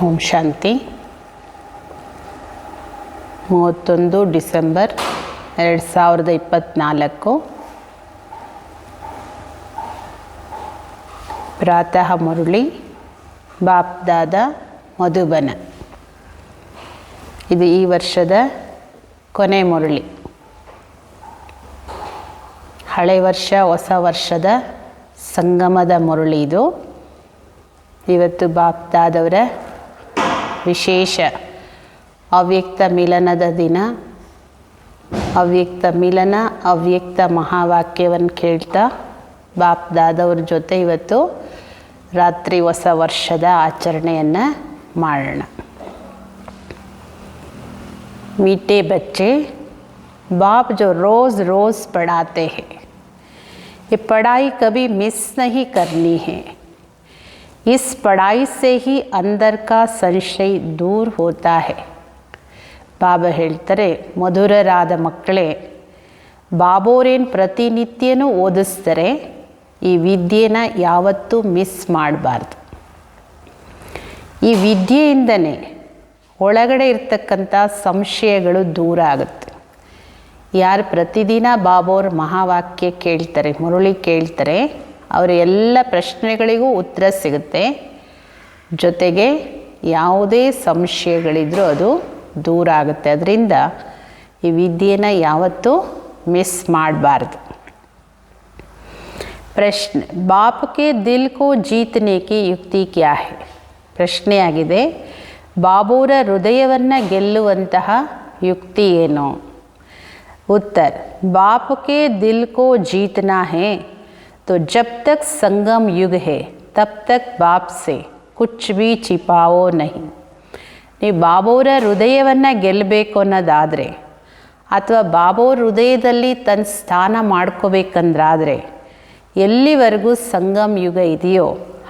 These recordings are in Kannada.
ಓಂ ಶಾಂತಿ. 31 ಡಿಸೆಂಬರ್ 2024. ಪ್ರಾತಃ ಮುರಳಿ ಬಾಪ್ದಾದ ಮಧುಬನ. ಇದು ಈ ವರ್ಷದ ಕೊನೆ ಮುರಳಿ. ಹಳೆ ವರ್ಷ ಹೊಸ ವರ್ಷದ ಸಂಗಮದ ಮುರಳಿ ಇದು. ಇವತ್ತು ಬಾಪ್ದಾದವರ ವಿಶೇಷ ಅವ್ಯಕ್ತ ಮಿಲನದ ದಿನ. ಅವ್ಯಕ್ತ ಮಿಲನ, ಅವ್ಯಕ್ತ ಮಹಾವಾಕ್ಯವನ್ನು ಕೇಳ್ತಾ ಬಾಪ್ದಾದವ್ರ ಜೊತೆ ಇವತ್ತು ರಾತ್ರಿ ಹೊಸ ವರ್ಷದ ಆಚರಣೆಯನ್ನು ಮಾಡೋಣ. मीठे बच्चे, बाप जो रोज़ रोज़ पढ़ाते हैं, ये पढ़ाई कभी मिस नहीं करनी है. इस पढ़ाई से ही अंदर का संशय दूर होता है. ಬಾಬಾ ಹೇಳ್ತಾರೆ, ಮಧುರರಾದ ಮಕ್ಕಳೇ, ಬಾಬೋರೇನು ಪ್ರತಿನಿತ್ಯನೂ ಓದಿಸ್ತಾರೆ, ಈ ವಿದ್ಯೆನ ಯಾವತ್ತೂ ಮಿಸ್ ಮಾಡಬಾರ್ದು. ಈ ವಿದ್ಯೆಯಿಂದನೇ ಒಳಗಡೆ ಇರ್ತಕ್ಕಂಥ ಸಂಶಯಗಳು ದೂರ ಆಗುತ್ತೆ. ಯಾರು ಪ್ರತಿದಿನ ಬಾಬೋರ ಮಹಾವಾಕ್ಯ ಕೇಳ್ತಾರೆ, ಮುರಳಿ ಕೇಳ್ತಾರೆ, ಅವರ ಎಲ್ಲ ಪ್ರಶ್ನೆಗಳಿಗೂ ಉತ್ತರ ಸಿಗುತ್ತೆ. ಜೊತೆಗೆ ಯಾವುದೇ ಸಂಶಯಗಳಿದ್ರೂ ಅದು ದೂರ ಆಗುತ್ತೆ. ಅದರಿಂದ ಈ ವಿದ್ಯೆನ ಯಾವತ್ತೂ ಮಿಸ್ ಮಾಡಬಾರ್ದು. ಪ್ರಶ್ನೆ, ಬಾಪ್ಗೆ ದಿಲ್ ಕೋ ಜೀತನೆ ಕಿ ಯುಕ್ತಿ ಕ್ಯಾ ಹೈ? ಪ್ರಶ್ನೆಯಾಗಿದೆ, ಬಾಬೋರ ಹೃದಯವನ್ನು ಗೆಲ್ಲುವಂತಹ ಯುಕ್ತಿ ಏನು? ಉತ್ತರ, ಬಾಪ್ ಕೆ ದಿಲ್ ಕೋ ಜೀತನಾ ಹೈ तो जब तक संगम युग है तब तक बाप से कुछ भी छिपाओ नहीं. ನೀವು ಬಾಬೋರ ಹೃದಯವನ್ನು ಗೆಲ್ಲಬೇಕು ಅನ್ನೋದಾದರೆ, ಅಥವಾ ಬಾಬೋರ ಹೃದಯದಲ್ಲಿ ತನ್ನ ಸ್ಥಾನ ಮಾಡ್ಕೋಬೇಕಂದ್ರಾದರೆ, ಎಲ್ಲಿವರೆಗೂ ಸಂಗಮ್ ಯುಗ ಇದೆಯೋ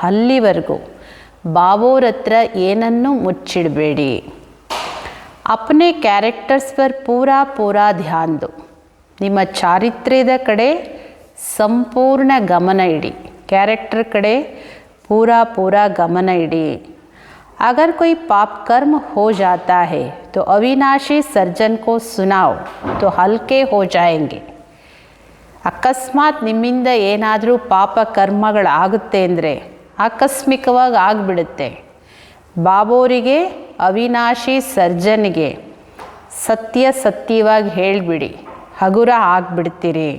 ಅಲ್ಲಿವರೆಗೂ ಬಾಬೋರ ಹತ್ರ ಏನನ್ನೂ ಮುಚ್ಚಿಡಬೇಡಿ. ಅಪ್ನೆ ಕ್ಯಾರೆಕ್ಟರ್ಸ್ ಪರ್ ಪೂರಾ ಧ್ಯಾನ್ ದೋ. ನಿಮ್ಮ ಚಾರಿತ್ರ್ಯದ ಕಡೆ ಸಂಪೂರ್ಣ ಗಮನ ಇಡಿ. ಕ್ಯಾರೆಕ್ಟರ್ ಕಡೆ ಪೂರಾ ಗಮನ ಇಡಿ. अगर कोई पाप कर्म हो जाता है तो अविनाशी सर्जन को सुनाओ तो हल्के हो जाएंगे. ಅಕಸ್ಮಾತ್ ನಿಮ್ಮಿಂದ ಏನಾದರೂ ಪಾಪ ಕರ್ಮಗಳಾಗುತ್ತೆ ಅಂದರೆ ಆಕಸ್ಮಿಕವಾಗಿ ಆಗಿಬಿಡುತ್ತೆ. ಬಾಬೋರಿಗೆ, ಅವಿನಾಶಿ ಸರ್ಜನ್ಗೆ ಸತ್ಯವಾಗಿ ಹೇಳಿಬಿಡಿ, ಹಗುರ ಆಗಿಬಿಡ್ತೀರಿ.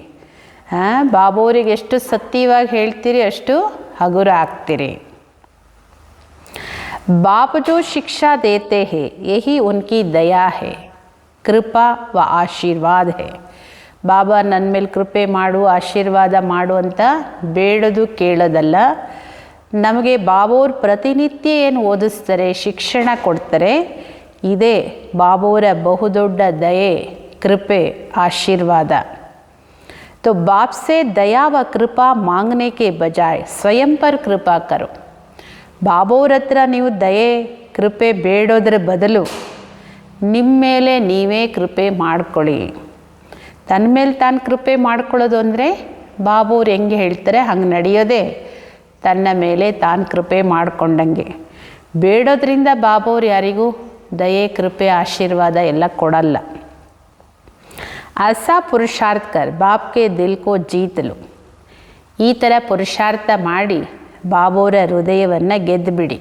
ಬಾಬೋರಿಗೆ ಎಷ್ಟು ಸತ್ಯವಾಗಿ ಹೇಳ್ತೀರಿ ಅಷ್ಟು ಹಗುರ ಆಗ್ತೀರಿ. बाप जो शिक्षा देते हैं यही उनकी दया है, कृपा व आशीर्वाद है. ಬಾಬಾ ನನ್ನ ಮೇಲೆ ಕೃಪೆ ಮಾಡು, ಆಶೀರ್ವಾದ ಮಾಡು ಅಂತ ಬೇಡೋದು ಕೇಳೋದಲ್ಲ. ನಮಗೆ ಬಾಬೋರು ಪ್ರತಿನಿತ್ಯ ಏನು ಓದಿಸ್ತಾರೆ, ಶಿಕ್ಷಣ ಕೊಡ್ತಾರೆ, ಇದೇ ಬಾಬೋರ ಬಹುದೊಡ್ಡ ದಯೆ, ಕೃಪೆ, ಆಶೀರ್ವಾದ. तो बाप से दया व कृपा मांगने के बजाय स्वयं पर कृपा करो. ಬಾಬೋರ ಹತ್ರ ನೀವು ದಯೆ, ಕೃಪೆ ಬೇಡೋದ್ರ ಬದಲು ನಿಮ್ಮ ಮೇಲೆ ನೀವೇ ಕೃಪೆ ಮಾಡ್ಕೊಳ್ಳಿ. ತನ್ನ ಮೇಲೆ ತಾನು ಕೃಪೆ ಮಾಡ್ಕೊಳ್ಳೋದು ಅಂದರೆ ಬಾಬೋರು ಹೆಂಗೆ ಹೇಳ್ತಾರೆ ಹಂಗೆ ನಡೆಯೋದೇ ತನ್ನ ಮೇಲೆ ತಾನು ಕೃಪೆ ಮಾಡ್ಕೊಂಡಂಗೆ. ಬೇಡೋದ್ರಿಂದ ಬಾಬೋರು ಯಾರಿಗೂ ದಯೆ, ಕೃಪೆ, ಆಶೀರ್ವಾದ ಎಲ್ಲ ಕೊಡಲ್ಲ. ऐसा पुरुषार्थ कर बाप के दिल को जीत लो. ಈ ಥರ ಪುರುಷಾರ್ಥ ಮಾಡಿ ಬಾಬೋರ ಹೃದಯವನ್ನು ಗೆದ್ದುಬಿಡಿ.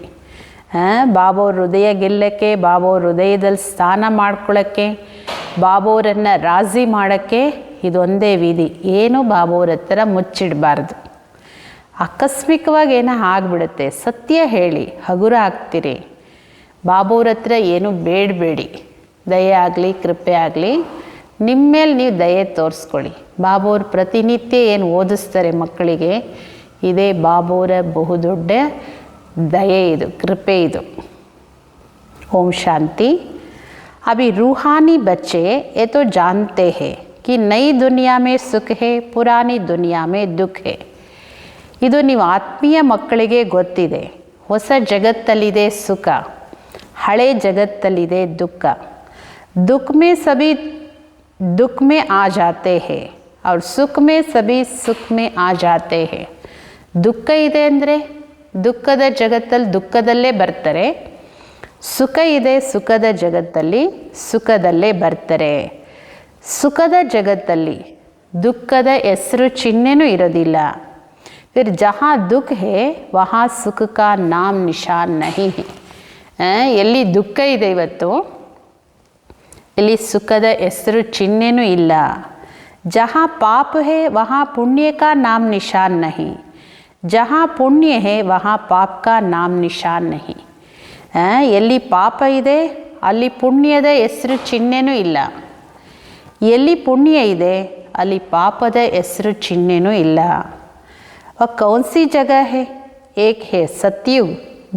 ಬಾಬೋರ ಹೃದಯ ಗೆಲ್ಲಕ್ಕೆ, ಬಾಬೋರ ಹೃದಯದಲ್ಲಿ ಸ್ಥಾನ ಮಾಡ್ಕೊಳ್ಳೋಕ್ಕೆ, ಬಾಬೋರನ್ನು ರಾಜಿ ಮಾಡೋಕ್ಕೆ ಇದೊಂದೇ ವಿಧಿ. ಏನು ಬಾಬೋರ ಹತ್ರ ಮುಚ್ಚಿಡಬಾರ್ದು. ಆಕಸ್ಮಿಕವಾಗಿ ಏನೋ ಆಗಿಬಿಡುತ್ತೆ, ಸತ್ಯ ಹೇಳಿ, ಹಗುರ ಆಗ್ತೀರಿ. ಬಾಬೋರ ಹತ್ರ ಏನು ಬೇಡಬೇಡಿ. ದಯೆ ಆಗಲಿ, ಕೃಪೆ ಆಗಲಿ, ನಿಮ್ಮ ಮೇಲೆ ನೀವು ದಯೆ ತೋರಿಸ್ಕೊಳ್ಳಿ. ಬಾಬೋರು ಪ್ರತಿನಿತ್ಯ ಏನು ಓದಿಸ್ತಾರೆ ಮಕ್ಕಳಿಗೆ, ಇದೇ ಬಾಬೋರ ಬಹುದೊಡ್ಡ ದಯೆ, ಇದು ಕೃಪೆ ಇದು. ಓಂ ಶಾಂತಿ. अभी रूहानी बच्चे ये तो जानते हैं कि नई दुनिया में सुख है, पुरानी दुनिया में दुख है. ಇದು ನೀವು ಆತ್ಮೀಯ ಮಕ್ಕಳಿಗೆ ಗೊತ್ತಿದೆ. ಹೊಸ ಜಗತ್ತಲ್ಲಿದೆ ಸುಖ, ಹಳೆ ಜಗತ್ತಲ್ಲಿದೆ ದುಃಖ. दुख में सभी दुख में आ जाते हैं और सुख में सभी सुख में आ जाते हैं. ದುಃಖ ಇದೆ ಅಂದರೆ ದುಃಖದ ಜಗತ್ತಲ್ಲಿ ದುಃಖದಲ್ಲೇ ಬರ್ತಾರೆ, ಸುಖ ಇದೆ ಸುಖದ ಜಗತ್ತಲ್ಲಿ, ಸುಖದಲ್ಲೇ ಬರ್ತಾರೆ. ಸುಖದ ಜಗತ್ತಲ್ಲಿ ದುಃಖದ ಹೆಸರು ಚಿಹ್ನೆನೂ ಇರೋದಿಲ್ಲ. फिर जहाँ दुख है वहाँ सुख का नाम निशान नहीं है. ಎಲ್ಲಿ ದುಃಖ ಇದೆ ಇವತ್ತು, ಇಲ್ಲಿ ಸುಖದ ಹೆಸರು ಚಿಹ್ನೆನೂ ಇಲ್ಲ. जहाँ पाप है वहाँ पुण्य का नाम निशान नहीं. जहाँ पुण्य है वहाँ पाप का नाम निशान नहीं. ಎಲ್ಲಿ ಪಾಪ ಇದೆ ಅಲ್ಲಿ ಪುಣ್ಯದ ಹೆಸರು ಚಿಹ್ನೆನೂ ಇಲ್ಲ. ಎಲ್ಲಿ ಪುಣ್ಯ ಇದೆ ಅಲ್ಲಿ ಪಾಪದ ಹೆಸರು ಚಿಹ್ನೆನೂ ಇಲ್ಲ. और कौन सी जगह है? एक है सतयुग,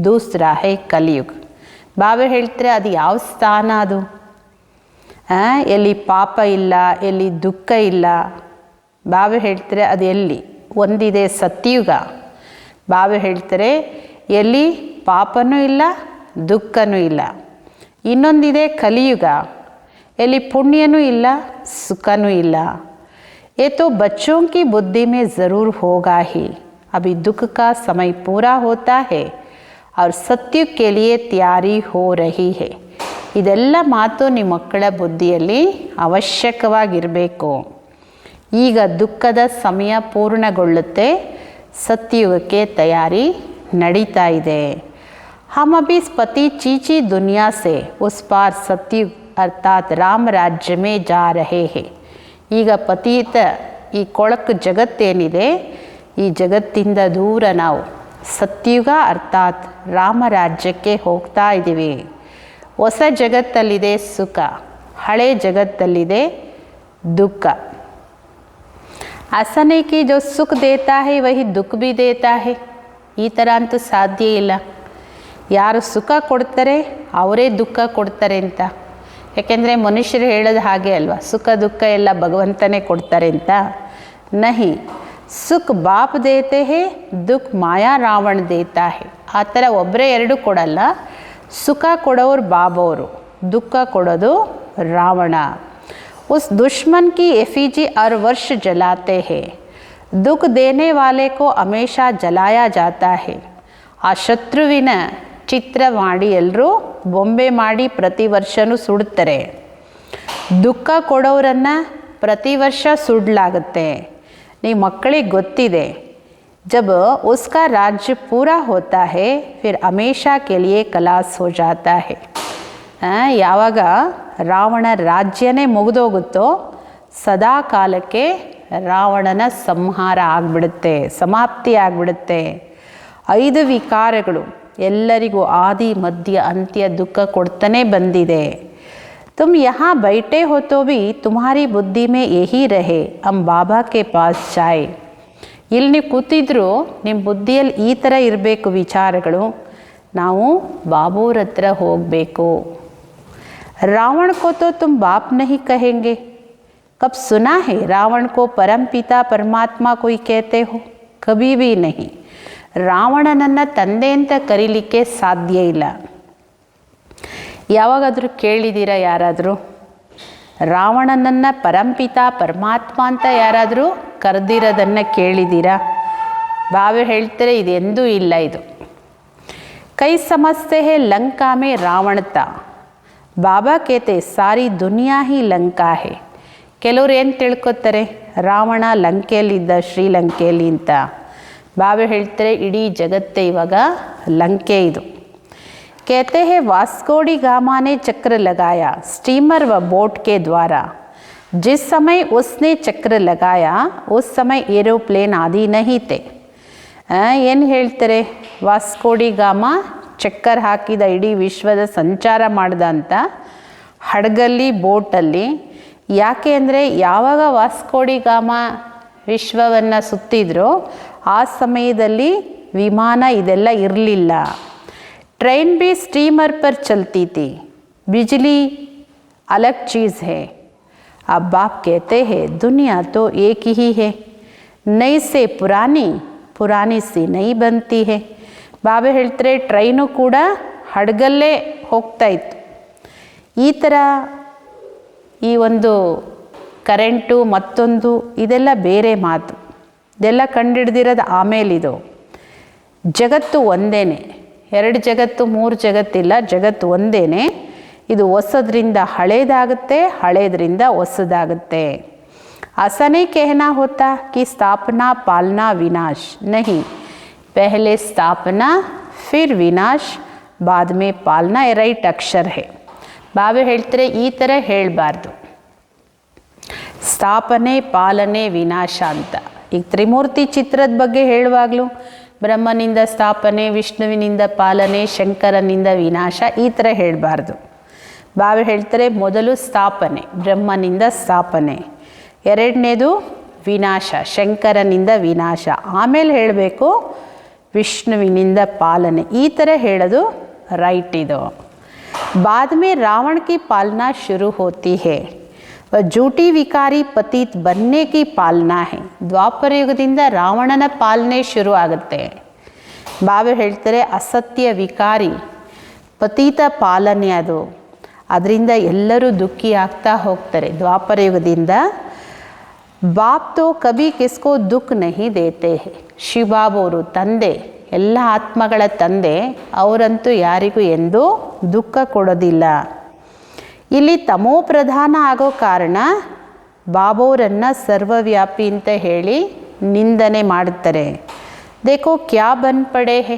दूसरा है कलयुग. ಬಾಬಾ ಹೇಳ್ತಾರೆ ಅದು ಯಾವ ಸ್ಥಾನ ಅದು? ಎಲ್ಲಿ ಪಾಪ ಇಲ್ಲ, ಎಲ್ಲಿ ದುಃಖ ಇಲ್ಲ. ಬಾಬಾ ಹೇಳ್ತಾರೆ ಅದು ಎಲ್ಲಿ? ಒಂದಿದೆ ಸತ್ಯುಗ. ಬಾಬಾ ಹೇಳ್ತಾರೆ ಎಲ್ಲಿ ಪಾಪನೂ ಇಲ್ಲ ದುಃಖನೂ ಇಲ್ಲ. ಇನ್ನೊಂದಿದೆ ಕಲಿಯುಗ, ಎಲ್ಲಿ ಪುಣ್ಯನೂ ಇಲ್ಲ ಸುಖನೂ ಇಲ್ಲ. ये तो बच्चों की बुद्धि में ज़रूर होगा ही. अभी दुख का समय पूरा होता है और सत्युग के लिए तैयारी हो रही है. ಇದೆಲ್ಲ ಮಾತು ನಿಮ್ಮ ಮಕ್ಕಳ ಬುದ್ಧಿಯಲ್ಲಿ ಅವಶ್ಯಕವಾಗಿರಬೇಕು. ಈಗ ದುಃಖದ ಸಮಯ ಪೂರ್ಣಗೊಳ್ಳುತ್ತೆ, ಸತ್ಯುಗಕ್ಕೆ ತಯಾರಿ ನಡೀತಾ ಇದೆ. हम अभी पति चीची दुनिया से उस पार सत्युग अर्थात राम राज्य में जा रहे हैं. ಈಗ ಪತೀತ ಈ ಕೊಳಕು ಜಗತ್ತೇನಿದೆ, ಈ ಜಗತ್ತಿಂದ ದೂರ ನಾವು ಸತ್ಯುಗ ಅರ್ಥಾತ್ ರಾಮರಾಜ್ಯಕ್ಕೆ ಹೋಗ್ತಾ ಇದ್ದೀವಿ. ಹೊಸ ಜಗತ್ತಲ್ಲಿದೆ ಸುಖ, ಹಳೆ ಜಗತ್ತಲ್ಲಿದೆ ದುಃಖ. ऐसा नहीं कि जो सुख देता है वही दुख भी देता है. ಈ ಥರ ಅಂತೂ ಸಾಧ್ಯ ಇಲ್ಲ. ಯಾರು ಸುಖ ಕೊಡ್ತಾರೆ ಅವರೇ ದುಃಖ ಕೊಡ್ತಾರೆ ಅಂತ. ಯಾಕೆಂದರೆ ಮನುಷ್ಯರು ಹೇಳೋದು ಹಾಗೆ ಅಲ್ವಾ, ಸುಖ ದುಃಖ ಎಲ್ಲ ಭಗವಂತನೇ ಕೊಡ್ತಾರೆ ಅಂತ. ನಹಿ, ಸುಖ ಬಾಪ್ ದೇತೆ ಹೇ, ದುಃಖ ಮಾಯಾ ರಾವಣ ದೇತಾ ಹೇ. ಆ ಥರ ಒಬ್ಬರೇ ಎರಡು ಕೊಡಲ್ಲ. ಸುಖ ಕೊಡೋರು ಬಾಬವರು, ದುಃಖ ಕೊಡೋದು ರಾವಣ. ಉಸ್ ದುಶ್ಮನ್ ಕಿ ಎಫಿಜಿ ಹರ್ ವರ್ಷ ಜಲಾತೆ ಹೇ, ದುಃಖ ದೇನೆ ವಾಲೆ ಕೋ ಹಮೇಶಾ ಜಲಾಯಾ ಜಾತಾ ಹೇ. ಆ ಶತ್ರುವಿನ ಚಿತ್ರ ಮಾಡಿ ಎಲ್ಲರೂ ಬೊಂಬೆ ಮಾಡಿ ಪ್ರತಿ ವರ್ಷವೂ ಸುಡ್ತಾರೆ. ದುಃಖ ಕೊಡೋರನ್ನು ಪ್ರತಿ ವರ್ಷ ಸುಡಲಾಗುತ್ತೆ. ನಿಮ್ಮ ಮಕ್ಕಳಿಗೆ ಗೊತ್ತಿದೆ, जब उसका राज्य पूरा होता है फिर हमेशा के लिए खलास हो जाता है. ಯಾವಾಗ ರಾವಣ ರಾಜ್ಯನೇ ಮುಗಿದೋಗುತ್ತೋ ಸದಾ ಕಾಲಕ್ಕೆ ರಾವಣನ ಸಂಹಾರ ಆಗಿಬಿಡುತ್ತೆ, ಸಮಾಪ್ತಿ ಆಗಿಬಿಡುತ್ತೆ. 5 ವಿಕಾರಗಳು ಎಲ್ಲರಿಗೂ ಆದಿ ಮಧ್ಯ ಅಂತ್ಯ ದುಃಖ ಕೊಡ್ತಾನೆ ಬಂದಿದೆ. तुम यहाँ बैठे हो तो भी तुम्हारी बुद्धि में यही रहे हम बाबा के पास जाए. ಇಲ್ಲಿ ನೀವು ಕೂತಿದ್ರು ನಿಮ್ಮ ಬುದ್ಧಿಯಲ್ಲಿ ಈ ಥರ ಇರಬೇಕು ವಿಚಾರಗಳು, ನಾವು ಬಾಬೂರ ಹತ್ರ ಹೋಗಬೇಕು. रावण को तो तुम बाप नहीं कहेंगे. कब सुना है रावण को परम पिता परमात्मा कोई कहते हो? कभी भी नहीं. ರಾವಣನನ್ನು ತಂದೆ ಅಂತ ಕರೀಲಿಕ್ಕೆ ಸಾಧ್ಯ ಇಲ್ಲ. ಯಾವಾಗಾದರೂ ಕೇಳಿದ್ದೀರಾ ಯಾರಾದರೂ? ರಾವಣನನ್ನು ಪರಂಪಿತ ಪರಮಾತ್ಮ ಅಂತ ಯಾರಾದರೂ ಕರೆದಿರೋದನ್ನು ಕೇಳಿದ್ದೀರಾ? ಬಾಬಾ ಹೇಳ್ತಾರೆ ಇದೆಂದೂ ಇಲ್ಲ. ಇದು ಕೈ ಸಮಸ್ತೆ ಹೇ ಲಂಕಾ ಮೇ ರಾವಣತ. ಬಾಬಾ ಕೇತೆ ಸಾರಿ ದುನಿಯಾ ಹಿ ಲಂಕಾ ಹೇ. ಕೆಲವ್ರು ಏನು ತಿಳ್ಕೊತಾರೆ, ರಾವಣ ಲಂಕೆಯಲ್ಲಿದ್ದ ಶ್ರೀಲಂಕೆಯಲ್ಲಿ ಅಂತ. ಬಾಬಾ ಹೇಳ್ತಾರೆ ಇಡೀ ಜಗತ್ತೇ ಇವಾಗ ಲಂಕೆ ಇದು. कहते हैं वास्कोडी गामा ने चक्र लगाया स्टीमर व बोट के द्वारा. जिस समय उसने चक्र लगाया उस समय एरोप्लेन आदि नहीं थे. ಏನು ಹೇಳ್ತಾರೆ, ವಾಸ್ಕೋಡಿ ಗಾಮ ಚಕ್ಕರ್ ಹಾಕಿದ ಇಡೀ ವಿಶ್ವದ ಸಂಚಾರ ಮಾಡ್ದ ಅಂತ ಹಡಗಲ್ಲಿ ಬೋಟಲ್ಲಿ. ಯಾಕೆ ಅಂದರೆ ಯಾವಾಗ ವಾಸ್ಕೋಡಿ ಗಾಮ ವಿಶ್ವವನ್ನು ಸುತ್ತಿದ್ರೋ ಆ ಸಮಯದಲ್ಲಿ ವಿಮಾನ ಇದೆಲ್ಲ ಇರಲಿಲ್ಲ. ट्रेन भी स्टीमर पर चलती थी. बिजली अलग चीज़ है. अब बाप कहते हैं दुनिया तो एक ही है, नई से पुरानी, पुरानी से नई बनती है. ಬಾಬಾ ಹೇಳ್ತಾರೆ ಟ್ರೈನು ಕೂಡ ಹಡಗಲ್ಲೇ ಹೋಗ್ತಾ ಇತ್ತು. ಈ ಥರ ಈ ಒಂದು ಕರೆಂಟು ಮತ್ತೊಂದು ಇದೆಲ್ಲ ಬೇರೆ ಮಾತು, ಇದೆಲ್ಲ ಕಂಡುಹಿಡ್ದಿರೋದು ಆಮೇಲಿದು. ಜಗತ್ತು ಒಂದೇ. 2 ಜಗತ್ತು 3 ಜಗತ್ತಿಲ್ಲ, ಜಗತ್ತು ಒಂದೇನೆ. ಇದು ಹೊಸದ್ರಿಂದ ಹಳೇದಾಗುತ್ತೆ, ಹಳೇದ್ರಿಂದ ಹೊಸದಾಗುತ್ತೆ. ऐसा नहीं कहना होता कि स्थापना पालना विनाश नहीं, पहले स्थापना फिर विनाश बाद में पालना रೈಟ್ ಅಕ್ಷರ है. ಬಾಬಾ ಹೇಳ್ತಾರೆ ಈ ಥರ ಹೇಳಬಾರ್ದು, ಸ್ಥಾಪನೆ ಪಾಲನೆ ವಿನಾಶ ಅಂತ. ಈಗ ತ್ರಿಮೂರ್ತಿ ಚಿತ್ರದ ಬಗ್ಗೆ ಹೇಳುವಾಗಲೂ ಬ್ರಹ್ಮನಿಂದ ಸ್ಥಾಪನೆ, ವಿಷ್ಣುವಿನಿಂದ ಪಾಲನೆ, ಶಂಕರನಿಂದ ವಿನಾಶ ಈ ಥರ ಹೇಳಬಾರ್ದು. ಬಾಬಾ ಹೇಳ್ತಾರೆ ಮೊದಲು ಸ್ಥಾಪನೆ, ಬ್ರಹ್ಮನಿಂದ ಸ್ಥಾಪನೆ, ಎರಡನೇದು ವಿನಾಶ, ಶಂಕರನಿಂದ ವಿನಾಶ, ಆಮೇಲೆ ಹೇಳಬೇಕು ವಿಷ್ಣುವಿನಿಂದ ಪಾಲನೆ. ಈ ಥರ ಹೇಳೋದು ರೈಟ್ ಇದು. बाद में रावण की पालना शुरू होती है, वह झूठी विकारी पतित बनने की पालना है. ದ್ವಾಪರ ಯುಗದಿಂದ ರಾವಣನ ಪಾಲನೆ ಶುರು ಆಗುತ್ತೆ. ಬಾಬಾ ಹೇಳ್ತಾರೆ ಅಸತ್ಯ ವಿಕಾರಿ ಪತಿತ ಪಾಲನೆ ಅದು, ಅದರಿಂದ ಎಲ್ಲರೂ ದುಃಖಿ ಆಗ್ತಾ ಹೋಗ್ತಾರೆ. ದ್ವಾಪರ ಯುಗದಿಂದ ಬಾಪ್ ತೋ ಕಭಿ ಕಿಸ್ಕೋ ದುಃಖ ನಹಿ ದೇತೆ ಹೇ. ಶಿವಬಾಬವರು ತಂದೆ, ಎಲ್ಲ ಆತ್ಮಗಳ ತಂದೆ, ಅವರಂತೂ ಯಾರಿಗೂ ಎಂದೂ ದುಃಖ ಕೊಡೋದಿಲ್ಲ. ಇಲ್ಲಿ ತಮೋ ಪ್ರಧಾನ ಆಗೋ ಕಾರಣ ಬಾಬೋರನ್ನು ಸರ್ವವ್ಯಾಪಿ ಅಂತ ಹೇಳಿ ನಿಂದನೆ ಮಾಡುತ್ತಾರೆ. देखो क्या बन पड़े है,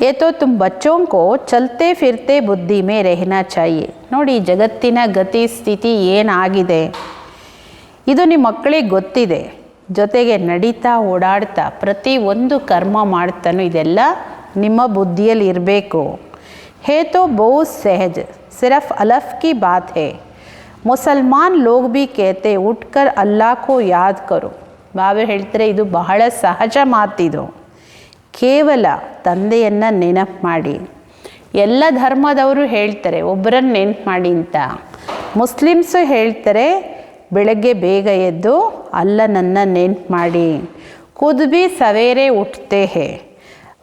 ये तो तुम बच्चों को चलते फिरते बुद्धि में रहना चाहिए. ನೋಡಿ ಜಗತ್ತಿನ ಗತಿ ಸ್ಥಿತಿ ಏನಾಗಿದೆ ಇದು ನಿಮ್ಮ ಮಕ್ಕಳಿಗೆ ಗೊತ್ತಿದೆ. ಜೊತೆಗೆ ನಡೀತಾ ಓಡಾಡ್ತಾ ಪ್ರತಿ ಒಂದು ಕರ್ಮ ಮಾಡ್ತಾನೋ ಇದೆಲ್ಲ ನಿಮ್ಮ ಬುದ್ಧಿಯಲ್ಲಿ ಇರಬೇಕು. है तो बहुत सहज, सिर्फ अलफ की बात है. मुसलमान लोग भी कहते उठकर अल्लाह को याद करो. ಬಾಬಾ ಹೇಳ್ತಾರೆ ಇದು ಬಹಳ ಸಹಜ ಮಾತಿದು, ಕೇವಲ ತಂದೆಯನ್ನು ನೆನಪು ಮಾಡಿ. ಎಲ್ಲ ಧರ್ಮದವರು ಹೇಳ್ತಾರೆ ಒಬ್ಬರನ್ನು ನೆನಪು ಮಾಡಿ ಅಂತ. ಮುಸ್ಲಿಮ್ಸು ಹೇಳ್ತಾರೆ ಬೆಳಗ್ಗೆ ಬೇಗ ಎದ್ದು ಅಲ್ಲನನ್ನು ನೆನಪು ಮಾಡಿ. ಖುದ್ ಭಿ ಸವೇರೆ ಉಠ್ತೆ ಹೇ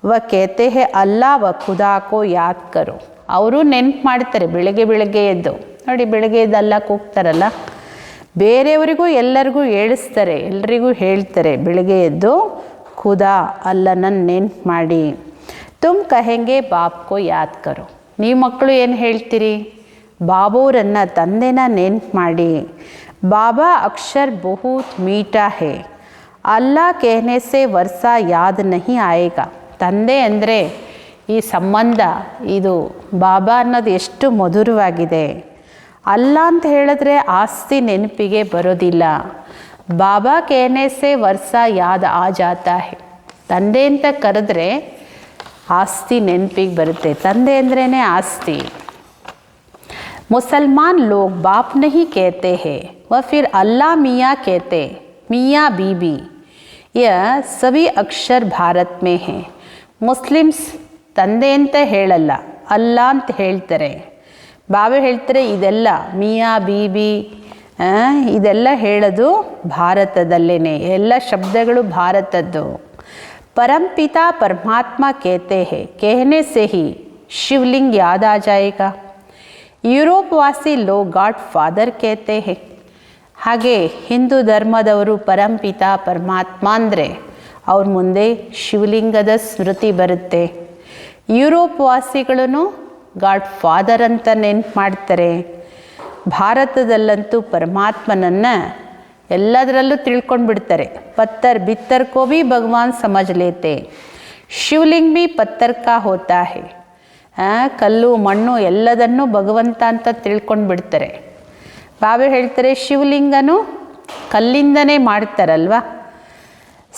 ವ ಕೇತೆ ಹೇ ಅಲ್ಲಾ ವ ಖುದಾ ಕೋ ಯಾದ್ ಕರೋ. ಅವರು ನೆನಪು ಮಾಡ್ತಾರೆ ಬೆಳಗ್ಗೆ ಎದ್ದು. ನೋಡಿ ಬೆಳಗ್ಗೆ ಎದ್ದು ಅಲ್ಲ ಕೂಗ್ತಾರಲ್ಲ, ಬೇರೆಯವರಿಗೂ ಎಲ್ಲರಿಗೂ ಹೇಳಿಸ್ತಾರೆ, ಎಲ್ರಿಗೂ ಹೇಳ್ತಾರೆ ಬೆಳಗ್ಗೆ ಎದ್ದು ಖುದಾ ಅಲ್ಲನನ್ನು ನೆನಪು ಮಾಡಿ. ತುಮ್ ಕಹೆಂಗೆ ಬಾಪ್ ಕೋ ಯಾದ್ ಕರೋ. ನೀವು ಮಕ್ಕಳು ಏನು ಹೇಳ್ತೀರಿ, ಬಾಬೋರನ್ನು ತಂದೆನ ನೆನಪು ಮಾಡಿ. ಬಾಬಾ ಅಕ್ಷರ್ ಬಹುತ್ ಮೀಠಾ ಹೇ, ಅಲ್ಲಾ कहने से ವರ್ಷ ಯಾದ್ ನಹಿ ಆಯೇಗಾ. ತಂದೆ ಅಂದರೆ ಈ ಸಂಬಂಧ, ಇದು ಬಾಬಾ ಅನ್ನೋದು ಎಷ್ಟು ಮಧುರವಾಗಿದೆ. ಅಲ್ಲ ಅಂತ ಹೇಳಿದ್ರೆ ಆಸ್ತಿ ನೆನಪಿಗೆ ಬರೋದಿಲ್ಲ. ಬಾಬಾ कहने से ವರ್ಷ ಯಾದ್ ಆ ಜಾತಾ ಹೇ. ತಂದೆ ಅಂತ ಕರೆದ್ರೆ ಆಸ್ತಿ ನೆನಪಿಗೆ ಬರುತ್ತೆ. ತಂದೆ ಅಂದ್ರೇ ಆಸ್ತಿ. मुसलमान लोग बाप नहीं कहते हैं, वह फिर अल्लाह मियाँ कहते, मियाँ बीबी. यह सभी अक्षर भारत में हैं. ಮುಸ್ಲಿಮ್ಸ್ ತಂದೆ ಅಂತ ಹೇಳಲ್ಲ, ಅಲ್ಲ ಅಂತ ಹೇಳ್ತಾರೆ. ಬಾಬಾ ಹೇಳ್ತಾರೆ ಇದೆಲ್ಲ ಮಿಯಾ ಬೀಬಿ ಇದೆಲ್ಲ ಹೇಳೋದು ಭಾರತದಲ್ಲೇ, ಎಲ್ಲ ಶಬ್ದಗಳು ಭಾರತದ್ದು. परमपिता परमात्मा कहते हैं, कहने से ही शिवलिंग याद आ जाएगा. ಯುರೋಪ್ವಾಸಿ ಲೋಗ್ ಗಾಡ್ ಫಾದರ್ कहते हैं. ಹಾಗೆ ಹಿಂದೂ ಧರ್ಮದವರು ಪರಂಪಿತ ಪರಮಾತ್ಮ ಅಂದರೆ ಅವ್ರ ಮುಂದೆ ಶಿವಲಿಂಗದ ಸ್ಮೃತಿ ಬರುತ್ತೆ. ಯುರೋಪ್ ವಾಸಿಗಳೂ ಗಾಡ್ ಫಾದರ್ ಅಂತ ನೆನಪು ಮಾಡ್ತಾರೆ. ಭಾರತದಲ್ಲಂತೂ ಪರಮಾತ್ಮನನ್ನು ಎಲ್ಲದರಲ್ಲೂ ತಿಳ್ಕೊಂಡು ಬಿಡ್ತಾರೆ. ಪತ್ತರ್ ಬಿತ್ತರ್ ಕೋ ಭಿ ಭಗವಾನ್ ಸಮಜ್ ಲೇತೆ, ಶಿವಲಿಂಗ್ ಭಿ ಪತ್ತರ್ ಕಾ ಹೋತಾ ಹೇ. ಕಲ್ಲು ಮಣ್ಣು ಎಲ್ಲದನ್ನೂ ಭಗವಂತ ಅಂತ ತಿಳ್ಕೊಂಡು ಬಿಡ್ತಾರೆ. ಬಾಬಾ ಹೇಳ್ತಾರೆ ಶಿವಲಿಂಗನೂ ಕಲ್ಲಿಂದನೇ ಮಾಡ್ತಾರಲ್ವ.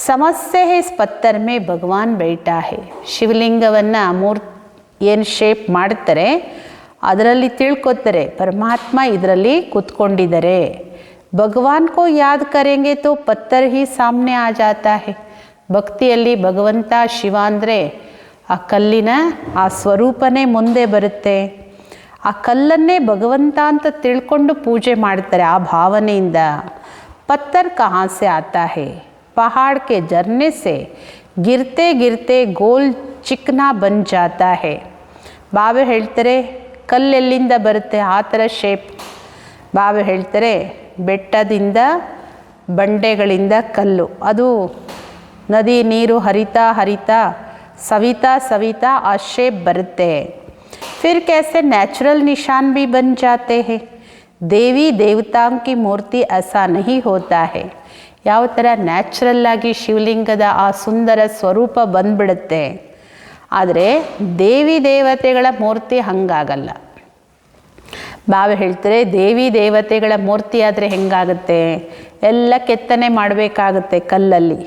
ಸಮಸ್ಯೆ ಹೇ ಪತ್ತರ್ ಮೇ ಭಗವಾನ್ ಬೈಠಾ ಹೇ. ಶಿವಲಿಂಗವನ್ನು ಏನು ಶೇಪ್ ಮಾಡ್ತಾರೆ ಅದರಲ್ಲಿ ತಿಳ್ಕೊತಾರೆ ಪರಮಾತ್ಮ ಇದರಲ್ಲಿ ಕೂತ್ಕೊಂಡಿದ್ದಾರೆ. ಭಗವಾನ್ ಕೋ ಯಾದ್ ಕರೆಂಗೆ ತೋ ಪತ್ತರ್ ಹಿ ಸಾಮ್ನೆ ಆ ಜಾತಾ ಹೇ. ಭಕ್ತಿಯಲ್ಲಿ ಭಗವಂತ ಶಿವ ಅಂದರೆ ಆ ಕಲ್ಲಿನ ಆ ಸ್ವರೂಪನೇ ಮುಂದೆ ಬರುತ್ತೆ. ಆ ಕಲ್ಲನ್ನೇ ಭಗವಂತ ಅಂತ ತಿಳ್ಕೊಂಡು ಪೂಜೆ ಮಾಡ್ತಾರೆ ಆ ಭಾವನೆಯಿಂದ. ಪತ್ತರ್ ಕಹಾಂ ಸೆ ಆತಾ ಹೇ, ಪಹಾಡ್ ಕೆ ಜರ್ನೆ ಸೆ ಗಿರ್ತೆ ಗಿರ್ತೆ ಗೋಲ್ ಚಿಕ್ನಾ ಬನ್ ಜಾತಾ ಹೇ. ಬಾಬಾ ಹೇಳ್ತಾರೆ ಕಲ್ಲೆಲ್ಲಿಂದ ಬರುತ್ತೆ ಆ ಥರ ಶೇಪ್. ಬಾಬಾ ಹೇಳ್ತಾರೆ ಬೆಟ್ಟದಿಂದ ಬಂಡೆಗಳಿಂದ ಕಲ್ಲು, ಅದು ನದಿ ನೀರು ಹರಿತಾ ಹರಿತಾ सविता सविता आक्षेप बरते। फिर कैसे नेचुरल निशान भी बन जाते हैं। देवी देवताओं की मूर्ति ऐसा नहीं होता है। ಯಾವ ಥರ ನ್ಯಾಚುರಲ್ ಆಗಿ ಶಿವಲಿಂಗದ ಆ ಸುಂದರ ಸ್ವರೂಪ ಬಂದ್ಬಿಡುತ್ತೆ, ಆದರೆ ದೇವಿ ದೇವತೆಗಳ ಮೂರ್ತಿ ಹಂಗಾಗಲ್ಲ. ಬಾಬಾ ಹೇಳ್ತಾರೆ ದೇವಿ ದೇವತೆಗಳ ಮೂರ್ತಿ ಆದರೆ ಹೆಂಗಾಗುತ್ತೆ, ಎಲ್ಲ ಕೆತ್ತನೆ ಮಾಡಬೇಕಾಗುತ್ತೆ ಕಲ್ಲಲ್ಲಿ.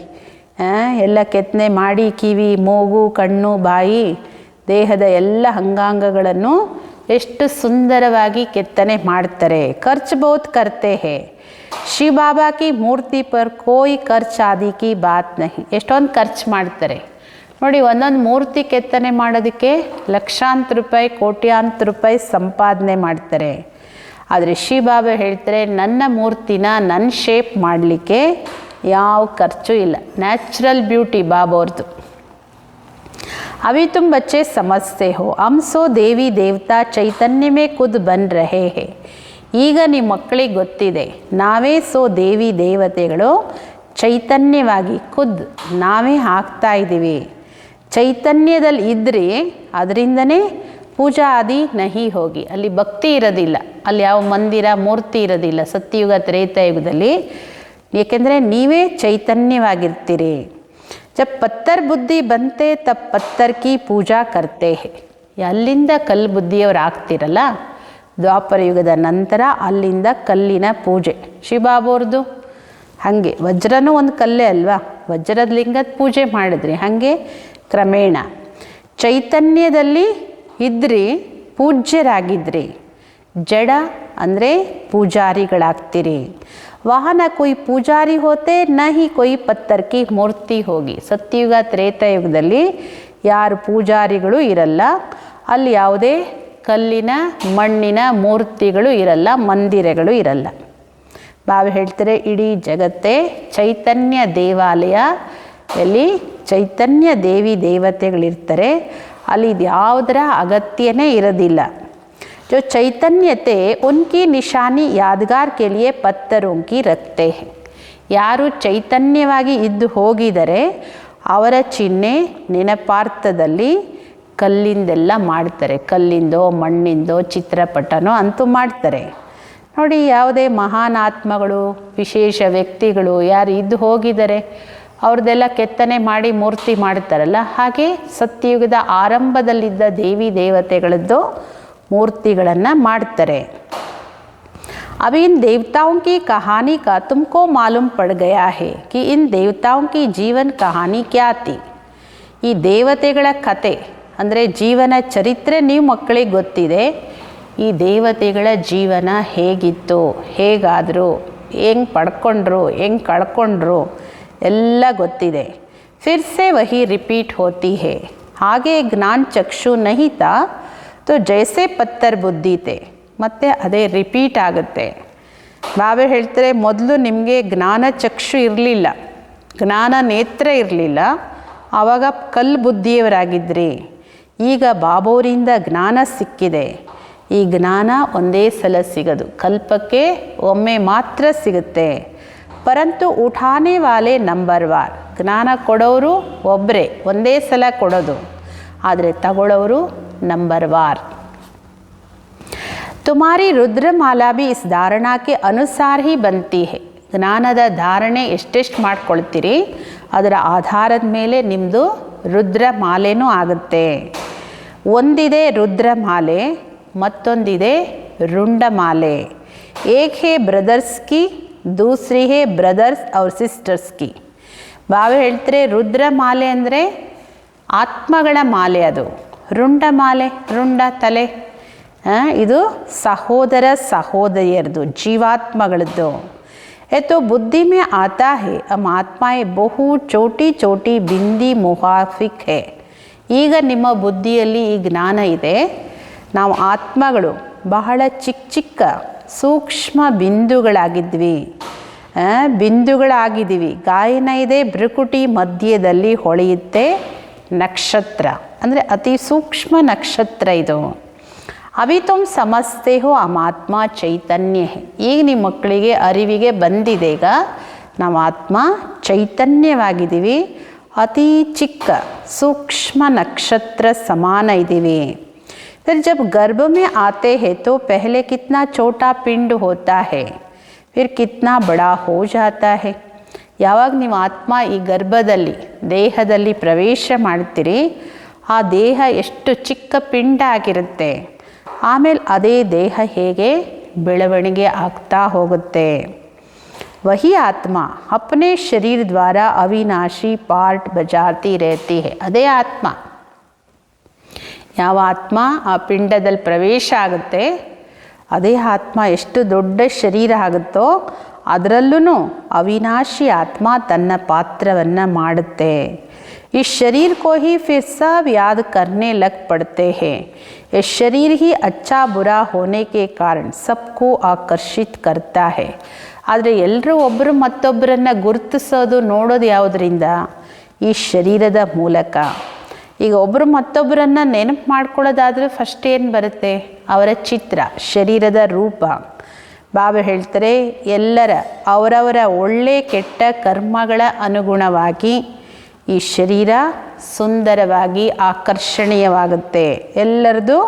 ಎಲ್ಲ ಕೆತ್ತನೆ ಮಾಡಿ ಕಿವಿ, ಮೂಗು, ಕಣ್ಣು, ಬಾಯಿ, ದೇಹದ ಎಲ್ಲ ಅಂಗಾಂಗಗಳನ್ನು ಎಷ್ಟು ಸುಂದರವಾಗಿ ಕೆತ್ತನೆ ಮಾಡ್ತಾರೆ. ಖರ್ಚು ಬಹುತ್ ಕರ್ತೆ ಹೇ. ಶಿವ ಬಾಬಾ ಕಿ ಮೂರ್ತಿ ಪರ್ ಕೋಯಿ ಖರ್ಚು ಆದಿ ಕಿ ಬಾತ್ ನಹಿ. ಎಷ್ಟೊಂದು ಖರ್ಚು ಮಾಡ್ತಾರೆ ನೋಡಿ. ಒಂದೊಂದು ಮೂರ್ತಿ ಕೆತ್ತನೆ ಮಾಡೋದಕ್ಕೆ ಲಕ್ಷಾಂತರ ರೂಪಾಯಿ, ಕೋಟ್ಯಾಂತರ ರೂಪಾಯಿ ಸಂಪಾದನೆ ಮಾಡ್ತಾರೆ. ಆದರೆ ಶಿವ ಬಾಬಾ ಹೇಳ್ತಾರೆ ನನ್ನ ಮೂರ್ತಿನ ನನ್ನ ಶೇಪ್ ಮಾಡಲಿಕ್ಕೆ ಯಾವ ಖರ್ಚು ಇಲ್ಲ. ನ್ಯಾಚುರಲ್ ಬ್ಯೂಟಿ ಬಾಬಾ ಅವ್ರದ್ದು. अभी तुम बच्चे समझते हो हम सो देवी देवता चैतन्य में खुद बन रहे हैं. ಈಗ ನಿಮ್ಮ ಮಕ್ಕಳಿಗೆ ಗೊತ್ತಿದೆ ನಾವೇ ಸೋ ದೇವಿ ದೇವತೆಗಳು ಚೈತನ್ಯವಾಗಿ ಖುದ್ ನಾವೇ ಆಗ್ತಾ ಇದ್ದೀವಿ. ಚೈತನ್ಯದಲ್ಲಿ ಇದ್ದರೆ ಅದರಿಂದನೇ ಪೂಜಾ ಆದಿ ನಹಿ ಹೋಗಿ. ಅಲ್ಲಿ ಭಕ್ತಿ ಇರೋದಿಲ್ಲ, ಅಲ್ಲಿ ಯಾವ ಮಂದಿರ ಮೂರ್ತಿ ಇರೋದಿಲ್ಲ ಸತ್ಯಯುಗ ತ್ರೇತಾಯುಗದಲ್ಲಿ. ಏಕೆಂದರೆ ನೀವೇ ಚೈತನ್ಯವಾಗಿರ್ತೀರಿ. ಜಬ್ ಪತ್ತರ್ ಬುದ್ಧಿ ಬಂತೆ ತಬ್ ಪತ್ತರ್ ಕಿ ಪೂಜಾ ಕರ್ತೆ ಹೇ. ಅಲ್ಲಿಂದ ಕಲ್ಲು ಬುದ್ಧಿಯವರು ಆಗ್ತಿರಲ್ಲ ದ್ವಾಪರ ಯುಗದ ನಂತರ, ಅಲ್ಲಿಂದ ಕಲ್ಲಿನ ಪೂಜೆ. ಶಿವಬಾಬವ್ರದ್ದು ಹಾಗೆ ವಜ್ರನೂ ಒಂದು ಕಲ್ಲೇ ಅಲ್ವಾ, ವಜ್ರದ ಲಿಂಗದ ಪೂಜೆ ಮಾಡಿದ್ರಿ. ಹಾಗೆ ಕ್ರಮೇಣ ಚೈತನ್ಯದಲ್ಲಿ ಇದ್ರಿ, ಪೂಜ್ಯರಾಗಿದ್ರಿ. ಜಡ ಅಂದರೆ ಪೂಜಾರಿಗಳಾಗ್ತೀರಿ. ವಾಹನ ಕೊಯ್ ಪೂಜಾರಿ ಹೋತೆ ನ ಹಿ ಕೊಯ್ ಪತ್ತರ್ ಕಿ ಮೂರ್ತಿ ಹೋಗಿ. ಸತ್ಯಯುಗ ತ್ರೇತಾಯುಗದಲ್ಲಿ ಯಾರು ಪೂಜಾರಿಗಳು ಇರಲ್ಲ, ಅಲ್ಲಿ ಯಾವುದೇ ಕಲ್ಲಿನ ಮಣ್ಣಿನ ಮೂರ್ತಿಗಳು ಇರಲ್ಲ, ಮಂದಿರಗಳು ಇರಲ್ಲ. ಬಾಬಾ ಹೇಳ್ತಾರೆ ಇಡೀ ಜಗತ್ತೇ ಚೈತನ್ಯ ದೇವಾಲಯ, ಎಲ್ಲಿ ಚೈತನ್ಯ ದೇವಿ ದೇವತೆಗಳಿರ್ತಾರೆ, ಅಲ್ಲಿ ಯಾವುದರ ಅಗತ್ಯನೇ ಇರೋದಿಲ್ಲ. जो चैतन्यते उनकी निशानी यादगार के लिए पत्थरों की रखते हैं. ಯಾರು ಚೈತನ್ಯವಾಗಿ ಇದ್ದು ಹೋಗಿದರೆ ಅವರ ಚಿಹ್ನೆ ನೆನಪಾರ್ಥದಲ್ಲಿ ಕಲ್ಲಿಂದೆಲ್ಲ ಮಾಡ್ತಾರೆ. ಕಲ್ಲಿಂದೋ ಮಣ್ಣಿಂದೋ ಚಿತ್ರಪಟನೋ ಅಂತೂ ಮಾಡ್ತಾರೆ ನೋಡಿ. ಯಾವುದೇ ಮಹಾನ್ ಆತ್ಮಗಳು, ವಿಶೇಷ ವ್ಯಕ್ತಿಗಳು ಯಾರು ಇದ್ದು ಹೋಗಿದ್ದಾರೆ ಅವ್ರದ್ದೆಲ್ಲ ಕೆತ್ತನೆ ಮಾಡಿ ಮೂರ್ತಿ ಮಾಡ್ತಾರಲ್ಲ, ಹಾಗೆ ಸತ್ಯಯುಗದ ಆರಂಭದಲ್ಲಿದ್ದ ದೇವಿ ದೇವತೆಗಳದ್ದು ಮೂರ್ತಿಗಳನ್ನು ಮಾಡ್ತಾರೆ. अब इन देवताओं की कहानी का तुमको मालूम पड़ गया है कि इन देवताओं की जीवन कहानी क्या थी. ಈ ದೇವತೆಗಳ ಕತೆ ಅಂದರೆ ಜೀವನ ಚರಿತ್ರೆ ನೀವು ಮಕ್ಕಳಿಗೆ ಗೊತ್ತಿದೆ. ಈ ದೇವತೆಗಳ ಜೀವನ ಹೇಗಿತ್ತು, ಹೇಗಾದರು, ಹೆಂಗೆ ಪಡ್ಕೊಂಡ್ರು, ಹೆಂಗೆ ಕಳ್ಕೊಂಡ್ರು ಎಲ್ಲ ಗೊತ್ತಿದೆ. ಫಿರ್ ಸೆ ವಹಿ ರಿಪೀಟ್ ಹೋತಿ ಹೇ. ಹಾಗೆ ಜ್ಞಾನ ಚಕ್ಷು ನಹಿ ತಾ ತೋ ಜೈಸೆ ಪತ್ತರ್ ಬುದ್ಧಿ ತೇ. ಮತ್ತು ಅದೇ ರಿಪೀಟ್ ಆಗುತ್ತೆ. ಬಾಬಾ ಹೇಳ್ತಾರೆ ಮೊದಲು ನಿಮಗೆ ಜ್ಞಾನ ಚಕ್ಷು ಇರಲಿಲ್ಲ, ಜ್ಞಾನ ನೇತ್ರ ಇರಲಿಲ್ಲ, ಆವಾಗ ಕಲ್ಲು ಬುದ್ಧಿಯವರಾಗಿದ್ರಿ. ಈಗ ಬಾಬೋರಿಂದ ಜ್ಞಾನ ಸಿಕ್ಕಿದೆ. ಈ ಜ್ಞಾನ ಒಂದೇ ಸಲ ಸಿಗೋದು, ಕಲ್ಪಕ್ಕೆ ಒಮ್ಮೆ ಮಾತ್ರ ಸಿಗುತ್ತೆ. ಪರಂತು ಉಠಾನೆ ವಾಲೆ ನಂಬರ್ ವಾರ್. ಜ್ಞಾನ ಕೊಡೋರು ಒಬ್ಬರೇ, ಒಂದೇ ಸಲ ಕೊಡೋದು, ಆದರೆ ತಗೊಳ್ಳೋರು ನಂಬರ್ ವಾರ್. ತುಮಾರಿ ರುದ್ರಮಾಲಾ ಭಿ ಇಸ್ ಧಾರಣಾ ಕೆ ಅನುಸಾರ ಹಿ ಬಂತಿ ಹೇ. ಜ್ಞಾನದ ಧಾರಣೆ ಎಷ್ಟೆಷ್ಟು ಮಾಡ್ಕೊಳ್ತೀರಿ ಅದರ ಆಧಾರದ ಮೇಲೆ ನಿಮ್ಮದು ರುದ್ರಮಾಲೆನೂ ಆಗುತ್ತೆ. ಒಂದಿದೆ ರುದ್ರಮಾಲೆ, ಮತ್ತೊಂದಿದೆ ರುಂಡಮಾಲೆ. ಏಕ್ ಹೇ ಬ್ರದರ್ಸ್ ಕಿ, ದೂಸರಿ ಹೇ ಬ್ರದರ್ಸ್ ಅವ್ರ ಸಿಸ್ಟರ್ಸ್ ಕಿ. ಬಾಬಾ ಹೇಳ್ತಾರೆ ರುದ್ರಮಾಲೆ ಅಂದರೆ ಆತ್ಮಗಳ ಮಾಲೆ, ಅದು ರುಂಡಮಾಲೆ, ರುಂಡ ತಲೆ, ಇದು ಸಹೋದರ ಸಹೋದರಿಯರದು, ಜೀವಾತ್ಮಗಳದ್ದು. तो बुद्धि में आता है हम आत्माएं बहु ಚೋಟಿ ಚೋಟಿ ಬಿಂದಿ ಮುಹಾಫಿಕ್ ಹೇ. ಈಗ ನಿಮ್ಮ ಬುದ್ಧಿಯಲ್ಲಿ ಈ ಜ್ಞಾನ ಇದೆ, ನಾವು ಆತ್ಮಗಳು ಬಹಳ ಚಿಕ್ಕ ಚಿಕ್ಕ ಸೂಕ್ಷ್ಮ ಬಿಂದುಗಳಾಗಿದ್ವಿ, ಬಿಂದುಗಳಾಗಿದ್ದೀವಿ. ಗಾಯನ ಇದೆ ಭ್ರುಕುಟಿ ಮಧ್ಯದಲ್ಲಿ ಹೊಳೆಯುತ್ತೆ ನಕ್ಷತ್ರ, ಅಂದರೆ ಅತಿ ಸೂಕ್ಷ್ಮ ನಕ್ಷತ್ರ ಇದು. ಅಭಿ ತುಮ್ ಸಮಜ್ತೆ ಹೋ ಹಮ್ ಆತ್ಮ ಚೈತನ್ಯ ಹೇ. ಈಗ ನಿಮ್ಮ ಮಕ್ಕಳಿಗೆ ಅರಿವಿಗೆ ಬಂದಿದೆ, ಈಗ ನಾವು ಆತ್ಮ ಚೈತನ್ಯವಾಗಿದ್ದೀವಿ. अति चिक्क सूक्ष्म नक्षत्र समान इದ್ದೀವಿ। फिर जब गर्भ में आते हैं तो पहले कितना छोटा पिंड होता है, फिर कितना बड़ा हो जाता है। ಯಾವಾಗ ನೀವು ಆತ್ಮ ಈ ಗರ್ಭದಲ್ಲಿ ದೇಹದಲ್ಲಿ ಪ್ರವೇಶ ಮಾಡ್ತೀರಿ, ಆ ದೇಹ ಎಷ್ಟು ಚಿಕ್ಕ ಪಿಂಡ ಆಗಿರುತ್ತೆ, ಆಮೇಲೆ ಅದೇ ದೇಹ ಹೇಗೆ ಬೆಳವಣಿಗೆ ಆಗ್ತಾ ಹೋಗುತ್ತೆ। वही आत्मा अपने शरीर द्वारा अविनाशी पार्ट बजाती रहती है। ಅದೇ ಆತ್ಮ, ಯಾವ ಆತ್ಮ ಆ ಪಿಂಡದಲ್ಲಿ ಪ್ರವೇಶ ಆಗುತ್ತೆ, ಅದೇ ಆತ್ಮ ಎಷ್ಟು ದೊಡ್ಡ ಶರೀರ ಆಗುತ್ತೋ ಅದರಲ್ಲೂ ಅವಿನಾಶಿ ಆತ್ಮ ತನ್ನ ಪಾತ್ರವನ್ನು ಮಾಡುತ್ತೆ। इस शरीर को ही फिर सब याद करने लग पड़ते हैं। ये शरीर ही अच्छा बुरा होने के कारण सबको आकर्षित करता है। ಆದರೆ ಎಲ್ಲರೂ ಒಬ್ಬರು ಮತ್ತೊಬ್ಬರನ್ನು ಗುರುತಿಸೋದು ನೋಡೋದು ಯಾವುದರಿಂದ? ಈ ಶರೀರದ ಮೂಲಕ। ಈಗ ಒಬ್ಬರು ಮತ್ತೊಬ್ಬರನ್ನು ನೆನಪು ಮಾಡ್ಕೊಳ್ಳೋದಾದರೆ ಫಸ್ಟ್ ಏನು ಬರುತ್ತೆ? ಅವರ ಚಿತ್ರ, ಶರೀರದ ರೂಪ। ಬಾಬಾ ಹೇಳ್ತಾರೆ, ಎಲ್ಲರ ಅವರವರ ಒಳ್ಳೆ ಕೆಟ್ಟ ಕರ್ಮಗಳ ಅನುಗುಣವಾಗಿ ಈ ಶರೀರ ಸುಂದರವಾಗಿ ಆಕರ್ಷಣೀಯವಾಗುತ್ತೆ। ಎಲ್ಲರದು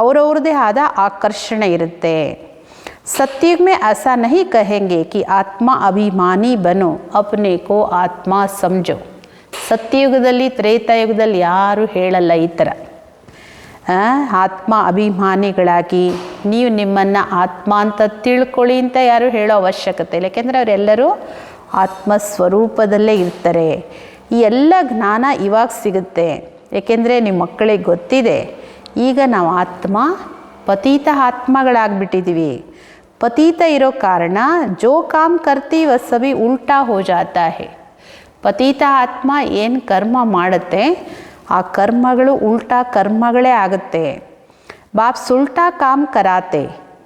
ಅವರವ್ರದ್ದೇ ಆದ ಆಕರ್ಷಣೆ ಇರುತ್ತೆ। सत्युग में ऐसा नहीं कहेंगे कि आत्मा अभिमानी बनो, अपने को आत्मा समझो। ಸತ್ಯಯುಗದಲ್ಲಿ ತ್ರೇತಾಯುಗದಲ್ಲಿ ಯಾರೂ ಹೇಳಲ್ಲ ಈ ಥರ, ಆತ್ಮ ಅಭಿಮಾನಿಗಳಾಗಿ ನೀವು ನಿಮ್ಮನ್ನು ಆತ್ಮ ಅಂತ ತಿಳ್ಕೊಳ್ಳಿ ಅಂತ ಯಾರೂ ಹೇಳೋ ಅವಶ್ಯಕತೆ ಇಲ್ಲ, ಯಾಕೆಂದರೆ ಅವರೆಲ್ಲರೂ ಆತ್ಮ ಸ್ವರೂಪದಲ್ಲೇ ಇರ್ತಾರೆ। ಈ ಎಲ್ಲ ಜ್ಞಾನ ಇವಾಗ ಸಿಗುತ್ತೆ, ಏಕೆಂದರೆ ನಿಮ್ಮ ಮಕ್ಕಳಿಗೆ ಗೊತ್ತಿದೆ ಈಗ ನಾವು ಆತ್ಮ ಪತೀತ ಆತ್ಮಗಳಾಗ್ಬಿಟ್ಟಿದ್ದೀವಿ। ಪತೀತ ಇರೋ ಕಾರಣ ಜೋ ಕಾಮ್ ಕರ್ತಿ ವ ಸಭಿ ಉಲ್ಟಾ ಹೋ ಜಾತಾ ಹೇ। ಪತೀತ ಆತ್ಮ ಏನು ಕರ್ಮ ಮಾಡುತ್ತೆ ಆ ಕರ್ಮಗಳು ಉಲ್ಟಾ ಕರ್ಮಗಳೇ ಆಗುತ್ತೆ। ಬಾಪ್ ಸುಲ್ಟಾ ಕಾಮ್ ಕರಾತೆ,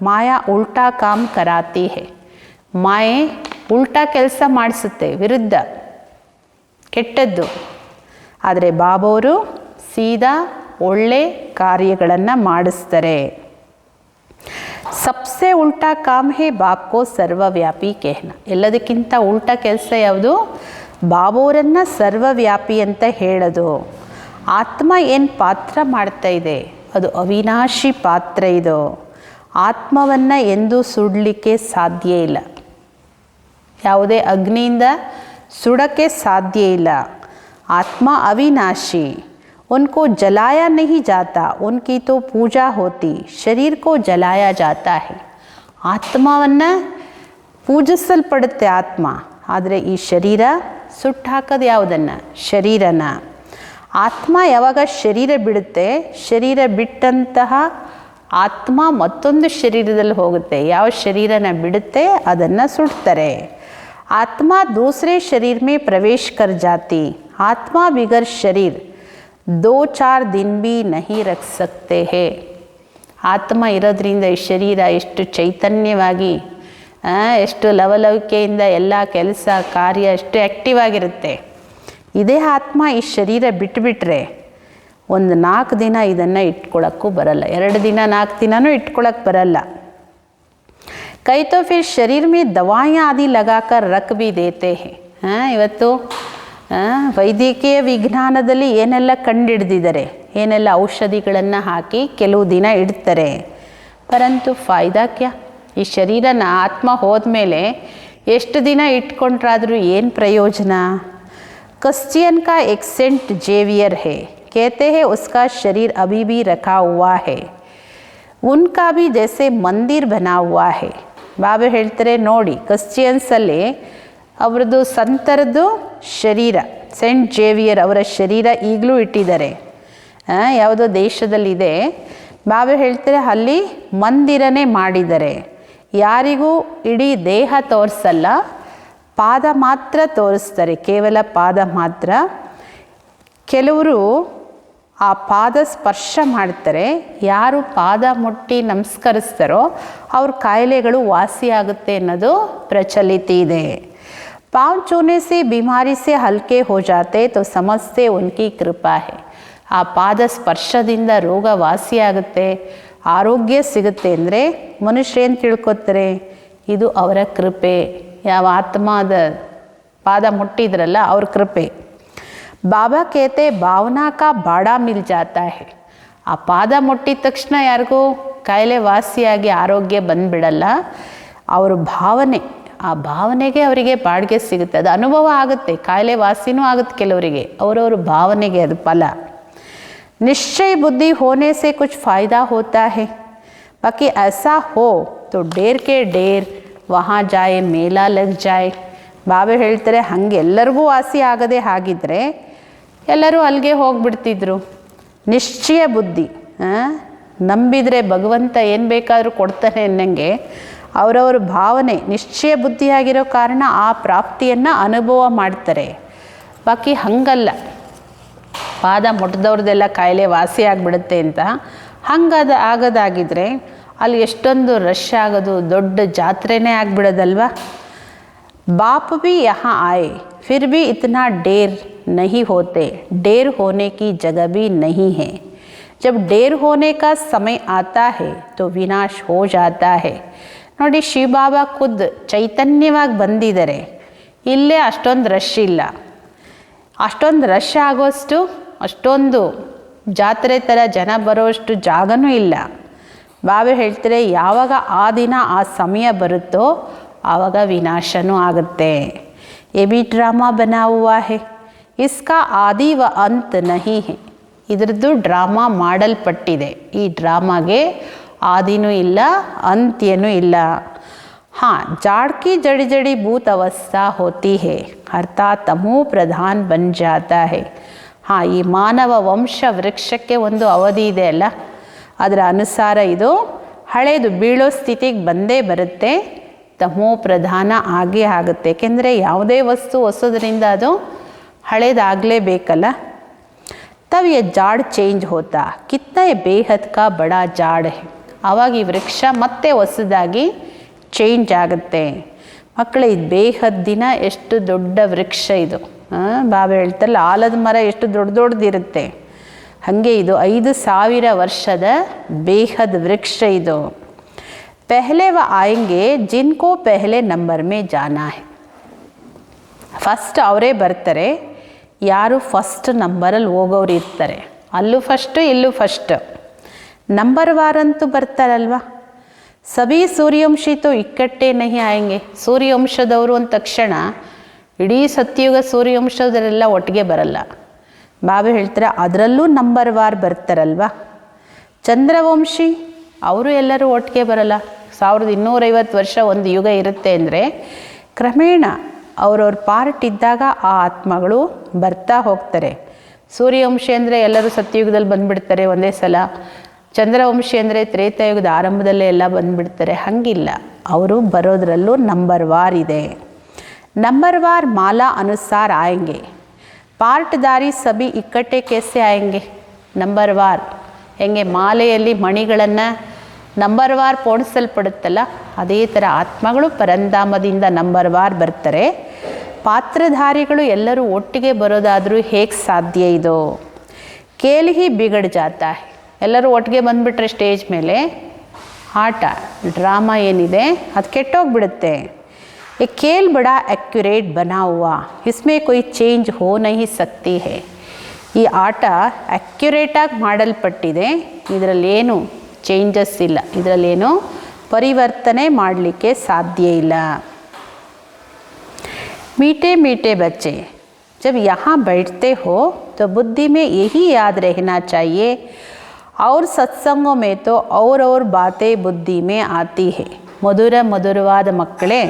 ಮಾಯಾ ಉಲ್ಟಾ ಕಾಮ್ ಕರಾತಿ ಹೇ। ಮಾಯೆ ಉಲ್ಟಾ ಕೆಲಸ ಮಾಡಿಸುತ್ತೆ, ವಿರುದ್ಧ ಕೆಟ್ಟದ್ದು, ಆದರೆ ಬಾಬವರು ಸೀದಾ ಒಳ್ಳೆ ಕಾರ್ಯಗಳನ್ನು ಮಾಡಿಸ್ತಾರೆ। सबसे उल्टा काम है बाप को सर्वव्यापी कहना। ಎಲ್ಲದಕ್ಕಿಂತ ಉಲ್ಟಾ ಕೆಲಸ ಯಾವುದು? ಬಾಬೋರನ್ನು ಸರ್ವವ್ಯಾಪಿ ಅಂತ ಹೇಳೋದು। ಆತ್ಮ ಏನು ಪಾತ್ರ ಮಾಡ್ತಾ ಇದೆ ಅದು ಅವಿನಾಶಿ ಪಾತ್ರ ಇದು। ಆತ್ಮವನ್ನು ಎಂದೂ ಸುಡಲಿಕ್ಕೆ ಸಾಧ್ಯ ಇಲ್ಲ, ಯಾವುದೇ ಅಗ್ನಿಯಿಂದ ಸುಡೋಕ್ಕೆ ಸಾಧ್ಯ ಇಲ್ಲ। ಆತ್ಮ ಅವಿನಾಶಿ, उनको जलाया नहीं जाता, उनकी तो पूजा होती। शरीर को जलाया जाता है, ಆತ್ಮವನ್ನು ಪೂಜಿಸಲ್ಪಡುತ್ತೆ ಆತ್ಮ, ಆದರೆ ಈ ಶರೀರ ಸುಟ್ಟು ಹಾಕೋದು ಯಾವುದನ್ನು? ಶರೀರನ। ಆತ್ಮ ಯಾವಾಗ ಶರೀರ ಬಿಡುತ್ತೆ, ಶರೀರ ಬಿಟ್ಟಂತಹ ಆತ್ಮ ಮತ್ತೊಂದು ಶರೀರದಲ್ಲಿ ಹೋಗುತ್ತೆ, ಯಾವ ಶರೀರನ ಬಿಡುತ್ತೆ ಅದನ್ನು ಸುಡ್ತಾರೆ। ಆತ್ಮ दूसरे शरीर में प्रवेश कर जाती। आत्मा बिगर शरीर 2-4 दिन भी नहीं रख सकते हैं। ಆತ್ಮ ಇರೋದ್ರಿಂದ ಈ ಶರೀರ ಎಷ್ಟು ಚೈತನ್ಯವಾಗಿ, ಎಷ್ಟು ಲವಲವಿಕೆಯಿಂದ ಎಲ್ಲ ಕೆಲಸ ಕಾರ್ಯ ಎಷ್ಟು ಆ್ಯಕ್ಟಿವ್ ಆಗಿರುತ್ತೆ। ಇದೇ ಆತ್ಮ ಈ ಶರೀರ ಬಿಟ್ಟುಬಿಟ್ರೆ ಒಂದು 4 ದಿನ ಇದನ್ನು ಇಟ್ಕೊಳ್ಳೋಕ್ಕೂ ಬರಲ್ಲ, 2 ದಿನ 4 ದಿನವೂ ಇಟ್ಕೊಳ್ಳೋಕ್ಕೆ ಬರಲ್ಲ। ಕೈ ತೋ ಫಿರ್ ಶರೀರ ಮೇ ದವಾಯಿಯಾ ಆದಿ ಲಗಾಕರ್ ರಖ್ ಭಿ ದೇತೆ ಹೇ। ಇವತ್ತು ವೈದ್ಯಕೀಯ ವಿಜ್ಞಾನದಲ್ಲಿ ಏನೆಲ್ಲ ಕಂಡುಹಿಡ್ದಿದ್ದಾರೆ, ಏನೆಲ್ಲ ಔಷಧಿಗಳನ್ನು ಹಾಕಿ ಕೆಲವು ದಿನ ಇಡ್ತಾರೆ, ಪರಂತು ಫಾಯ್ದಾ ಕ್ಯಾ? ಈ ಶರೀರನ ಆತ್ಮ ಹೋದ್ಮೇಲೆ ಎಷ್ಟು ದಿನ ಇಟ್ಕೊಂಡ್ರಾದರೂ ಏನು ಪ್ರಯೋಜನ? क्रिश्चियन का एक सेंट जेवियर है, कहते हैं उसका शरीर अभी भी रखा हुआ है, उनका भी जैसे मंदिर बना हुआ है। ಬಾಬಾ ಹೇಳ್ತಾರೆ ನೋಡಿ, ಕ್ರಿಶ್ಚಿಯನ್ಸಲ್ಲಿ ಅವ್ರದ್ದು ಸಂತರದ್ದು ಶರೀರ, ಸೆಂಟ್ ಜೇವಿಯರ್ ಅವರ ಶರೀರ ಈಗಲೂ ಇಟ್ಟಿದ್ದಾರೆ, ಯಾವುದೋ ದೇಶದಲ್ಲಿದೆ। ಬಾಬಾ ಹೇಳ್ತಾರೆ ಅಲ್ಲಿ ಮಂದಿರನೇ ಮಾಡಿದ್ದಾರೆ, ಯಾರಿಗೂ ಇಡೀ ದೇಹ ತೋರಿಸಲ್ಲ, ಪಾದ ಮಾತ್ರ ತೋರಿಸ್ತಾರೆ, ಕೇವಲ ಪಾದ ಮಾತ್ರ। ಕೆಲವರು ಆ ಪಾದ ಸ್ಪರ್ಶ ಮಾಡ್ತಾರೆ, ಯಾರು ಪಾದ ಮುಟ್ಟಿ ನಮಸ್ಕರಿಸ್ತಾರೋ ಅವ್ರ ಕಾಯಿಲೆಗಳು ವಾಸಿಯಾಗುತ್ತೆ ಅನ್ನೋದು ಪ್ರಚಲಿತ ಇದೆ। पाँव छूने से बीमारी से हल्के हो जाते तो समझते उनकी कृपा है। ಆ ಪಾದ ಸ್ಪರ್ಶದಿಂದ ರೋಗ ವಾಸಿಯಾಗುತ್ತೆ, ಆರೋಗ್ಯ ಸಿಗುತ್ತೆ ಅಂದರೆ ಮನುಷ್ಯರೇನು ತಿಳ್ಕೊತಾರೆ? ಇದು ಅವರ ಕೃಪೆ, ಯಾವ ಆತ್ಮದ ಪಾದ ಮುಟ್ಟಿದ್ರಲ್ಲ ಅವ್ರ ಕೃಪೆ। ಬಾಬಾ कहते ಭಾವನಾ का ಬಾಡಾ ಮಿಲ್ ಜಾತಾ है. ಆ ಪಾದ ಮುಟ್ಟಿದ ತಕ್ಷಣ ಯಾರಿಗೂ ಕಾಯಿಲೆ ವಾಸಿಯಾಗಿ ಆರೋಗ್ಯ ಬಂದುಬಿಡಲ್ಲ. ಅವ್ರ ಭಾವನೆ, ಆ ಭಾವನೆಗೆ ಅವರಿಗೆ ಬಾಡಿಗೆ ಸಿಗುತ್ತೆ. ಅದು ಅನುಭವ ಆಗುತ್ತೆ, ಕಾಯಿಲೆ ವಾಸಿನೂ ಆಗುತ್ತೆ ಕೆಲವರಿಗೆ, ಅವರವ್ರ ಭಾವನೆಗೆ ಅದು ಫಲ. निश्चय बुद्धि होने से कुछ फ़ायदा होता है. बाकी ऐसा हो तो डेर के डेर वहाँ जाए, मेला लग जाए. ಬಾಬಾ ಹೇಳ್ತಾರೆ ಹಾಗೆ ಎಲ್ಲರಿಗೂ ವಾಸಿ ಆಗದೆ ಹಾಗಿದ್ರೆ ಎಲ್ಲರೂ ಅಲ್ಲಿಗೆ ಹೋಗಿಬಿಡ್ತಿದ್ರು. ನಿಶ್ಚಯ ಬುದ್ಧಿ, ನಂಬಿದರೆ ಭಗವಂತ ಏನು ಬೇಕಾದರೂ ಕೊಡ್ತಾನೆ ಅನ್ನಂಗೆ ಅವರವ್ರ ಭಾವನೆ ನಿಶ್ಚಯ ಬುದ್ಧಿಯಾಗಿರೋ ಕಾರಣ ಆ ಪ್ರಾಪ್ತಿಯನ್ನು ಅನುಭವ ಮಾಡ್ತಾರೆ. ಬಾಕಿ ಹಂಗಲ್ಲ, ಪಾದ ಮುಟ್ಟಿದವ್ರದ್ದೆಲ್ಲ ಕಾಯಿಲೆ ವಾಸಿ ಆಗಿಬಿಡುತ್ತೆ ಅಂತ ಆಗೋದಾಗಿದ್ದರೆ ಅಲ್ಲಿ ಎಷ್ಟೊಂದು ರಶ್ ಆಗೋದು, ದೊಡ್ಡ ಜಾತ್ರೆನೇ ಆಗಿಬಿಡೋದಲ್ವ. बाप भी यहाँ आए फिर भी इतना डेर नहीं होते. डेर होने की जगह भी नहीं है. जब डेर होने का समय आता है तो विनाश हो जाता है. ನೋಡಿ, ಶಿವಬಾಬಾ ಖುದ್ ಚೈತನ್ಯವಾಗಿ ಬಂದಿದ್ದಾರೆ. ಇಲ್ಲೇ ಅಷ್ಟೊಂದು ರಶ್ ಇಲ್ಲ, ಅಷ್ಟೊಂದು ರಶ್ ಆಗೋಷ್ಟು ಅಷ್ಟೊಂದು ಜಾತ್ರೆ ಥರ ಜನ ಬರೋಷ್ಟು ಜಾಗನೂ ಇಲ್ಲ. ಬಾಬಾ ಹೇಳ್ತಾರೆ ಯಾವಾಗ ಆ ದಿನ ಆ ಸಮಯ ಬರುತ್ತೋ ಆವಾಗ ವಿನಾಶನೂ ಆಗುತ್ತೆ. ये भी ड्रामा बना हुआ है, इसका आदि व अंत नहीं है. ಇದರದ್ದು ಡ್ರಾಮಾ ಮಾಡಲ್ಪಟ್ಟಿದೆ. ಈ ಡ್ರಾಮಾಗೆ ಆದಿನೂ ಇಲ್ಲ, ಅಂತ್ಯನೂ ಇಲ್ಲ. हाँ, जाड़ की जड़ी जड़ी भूत अवस्था होती है अर्थात तमो प्रधान बन जाता है. हाँ, ಈ ಮಾನವ ವಂಶ ವೃಕ್ಷಕ್ಕೆ ಒಂದು ಅವಧಿ ಇದೆ ಅಲ್ಲ, ಅದರ ಅನುಸಾರ ಇದು ಹಳೇದು ಬೀಳೋ ಸ್ಥಿತಿಗೆ ಬಂದೇ ಬರುತ್ತೆ. ತಮೋ ಪ್ರಧಾನ ಆಗೇ ಆಗುತ್ತೆ. ಏಕೆಂದರೆ ಯಾವುದೇ ವಸ್ತು ಹೊಸೋದ್ರಿಂದ ಅದು ಹಳೇದಾಗಲೇಬೇಕಲ್ಲ. ತವ್ ಯೆ ಜಾಡ್ ಚೇಂಜ್ ಹೋತಾ ಕಿತ್ನ ಬೇಹದ್ ಕಾ ಬಡಾ ಜಾಡ್ ಹೈ. ಆವಾಗ ಈ ವೃಕ್ಷ ಮತ್ತೆ ಹೊಸದಾಗಿ ಚೇಂಜ್ ಆಗುತ್ತೆ. ಮಕ್ಕಳೇ, ಇದು ಬೇಹದ್ದಿನ ಎಷ್ಟು ದೊಡ್ಡ ವೃಕ್ಷ ಇದು. ಬಾಬಾ ಹೇಳ್ತಾರಲ್ಲ, ಆಲದ ಮರ ಎಷ್ಟು ದೊಡ್ಡದಿರುತ್ತೆ, ಹಾಗೆ ಇದು 5000 ವರ್ಷದ ಬೇಹದ್ ವೃಕ್ಷ ಇದು. पहले वह आएंगे जिनको पहले नंबर में जाना है. ಫಸ್ಟ್ ಅವರೇ ಬರ್ತಾರೆ, ಯಾರು ಫಸ್ಟ್ ನಂಬರಲ್ಲಿ ಹೋಗೋರು ಇರ್ತಾರೆ. ಅಲ್ಲೂ ಫಸ್ಟು, ಇಲ್ಲೂ ಫಸ್ಟ್. ನಂಬರ್ ವಾರಂತೂ ಬರ್ತಾರಲ್ವ. ಸಭಿ ಸೂರ್ಯವಂಶಿ ತೋ ಇಕ್ಕಟ್ಟೇ ನಹಿ ಆಯಂಗೆ. ಸೂರ್ಯವಂಶದವರು ಅಂದ ತಕ್ಷಣ ಇಡೀ ಸತ್ಯುಗ ಸೂರ್ಯವಂಶದವರೆಲ್ಲ ಒಟ್ಟಿಗೆ ಬರಲ್ಲ. ಬಾಬಾ ಹೇಳ್ತಾರೆ ಅದರಲ್ಲೂ ನಂಬರ್ ವಾರ್ ಬರ್ತಾರಲ್ವ. ಚಂದ್ರವಂಶಿ ಅವರು ಎಲ್ಲರೂ ಒಟ್ಟಿಗೆ ಬರಲ್ಲ. 1250 ವರ್ಷ ಒಂದು ಯುಗ ಇರುತ್ತೆ ಅಂದರೆ ಕ್ರಮೇಣ ಅವ್ರವ್ರ ಪಾರ್ಟ್ ಇದ್ದಾಗ ಆ ಆತ್ಮಗಳು ಬರ್ತಾ ಹೋಗ್ತಾರೆ. ಸೂರ್ಯವಂಶಿ ಅಂದರೆ ಎಲ್ಲರೂ ಸತ್ಯಯುಗದಲ್ಲಿ ಬಂದುಬಿಡ್ತಾರೆ ಒಂದೇ ಸಲ. ಚಂದ್ರವಂಶಿ ಅಂದರೆ ತ್ರೇತಾಯುಗದ ಆರಂಭದಲ್ಲೇ ಎಲ್ಲ ಬಂದುಬಿಡ್ತಾರೆ. ಹಾಗಿಲ್ಲ, ಅವರು ಬರೋದ್ರಲ್ಲೂ ನಂಬರ್ ವಾರ್ ಇದೆ. ನಂಬರ್ ವಾರ್ ಮಾಲಾ ಅನುಸಾರ ಆಯಂಗೆ. ಪಾರ್ಟ್ದಾರಿ ಸಭಿ ಇಕ್ಕಟ್ಟೆ ಕೇಸೆ ಆಯಂಗೆ. ನಂಬರ್ ವಾರ್ ಹೆಂಗೆ ಮಾಲೆಯಲ್ಲಿ ಮಣಿಗಳನ್ನು ನಂಬರ್ ವಾರ್ ಪೋಣಿಸಲ್ಪಡುತ್ತಲ್ಲ, ಅದೇ ಥರ ಆತ್ಮಗಳು ಪರಂಧಾಮದಿಂದ ನಂಬರ್ ವಾರ್ ಬರ್ತಾರೆ. ಪಾತ್ರಧಾರಿಗಳು ಎಲ್ಲರೂ ಒಟ್ಟಿಗೆ ಬರೋದಾದರೂ ಹೇಗೆ ಸಾಧ್ಯ ಇದು? ಕೇಲ್ ಹಿ ಬಿಗಡ್ ಜಾತಾ ಹೈ. ಎಲ್ಲರೂ ಒಟ್ಟಿಗೆ ಬಂದುಬಿಟ್ರೆ ಸ್ಟೇಜ್ ಮೇಲೆ ಆಟ ಡ್ರಾಮಾ ಏನಿದೆ ಅದು ಕೆಟ್ಟೋಗ್ಬಿಡುತ್ತೆ. ये खेल बड़ा एक्यूरेट बना हुआ, इसमें कोई चेंज हो नहीं सकती है. ಈ ಆಟ ಅಕ್ಯುರೇಟಾಗಿ ಮಾಡಲ್ಪಟ್ಟಿದೆ, ಇದರಲ್ಲೇನು ಚೇಂಜಸ್ ಇಲ್ಲ, ಇದರಲ್ಲೇನು ಪರಿವರ್ತನೆ ಮಾಡಲಿಕ್ಕೆ ಸಾಧ್ಯ ಇಲ್ಲ. मीठे मीठे बच्चे जब यहाँ बैठते हो तो बुद्धि में यही याद रहना चाहिए और सत्संगों में तो और बातें बुद्धि में आती है. ಮಧುರ ಮಧುರವಾದ ಮಕ್ಕಳೇ,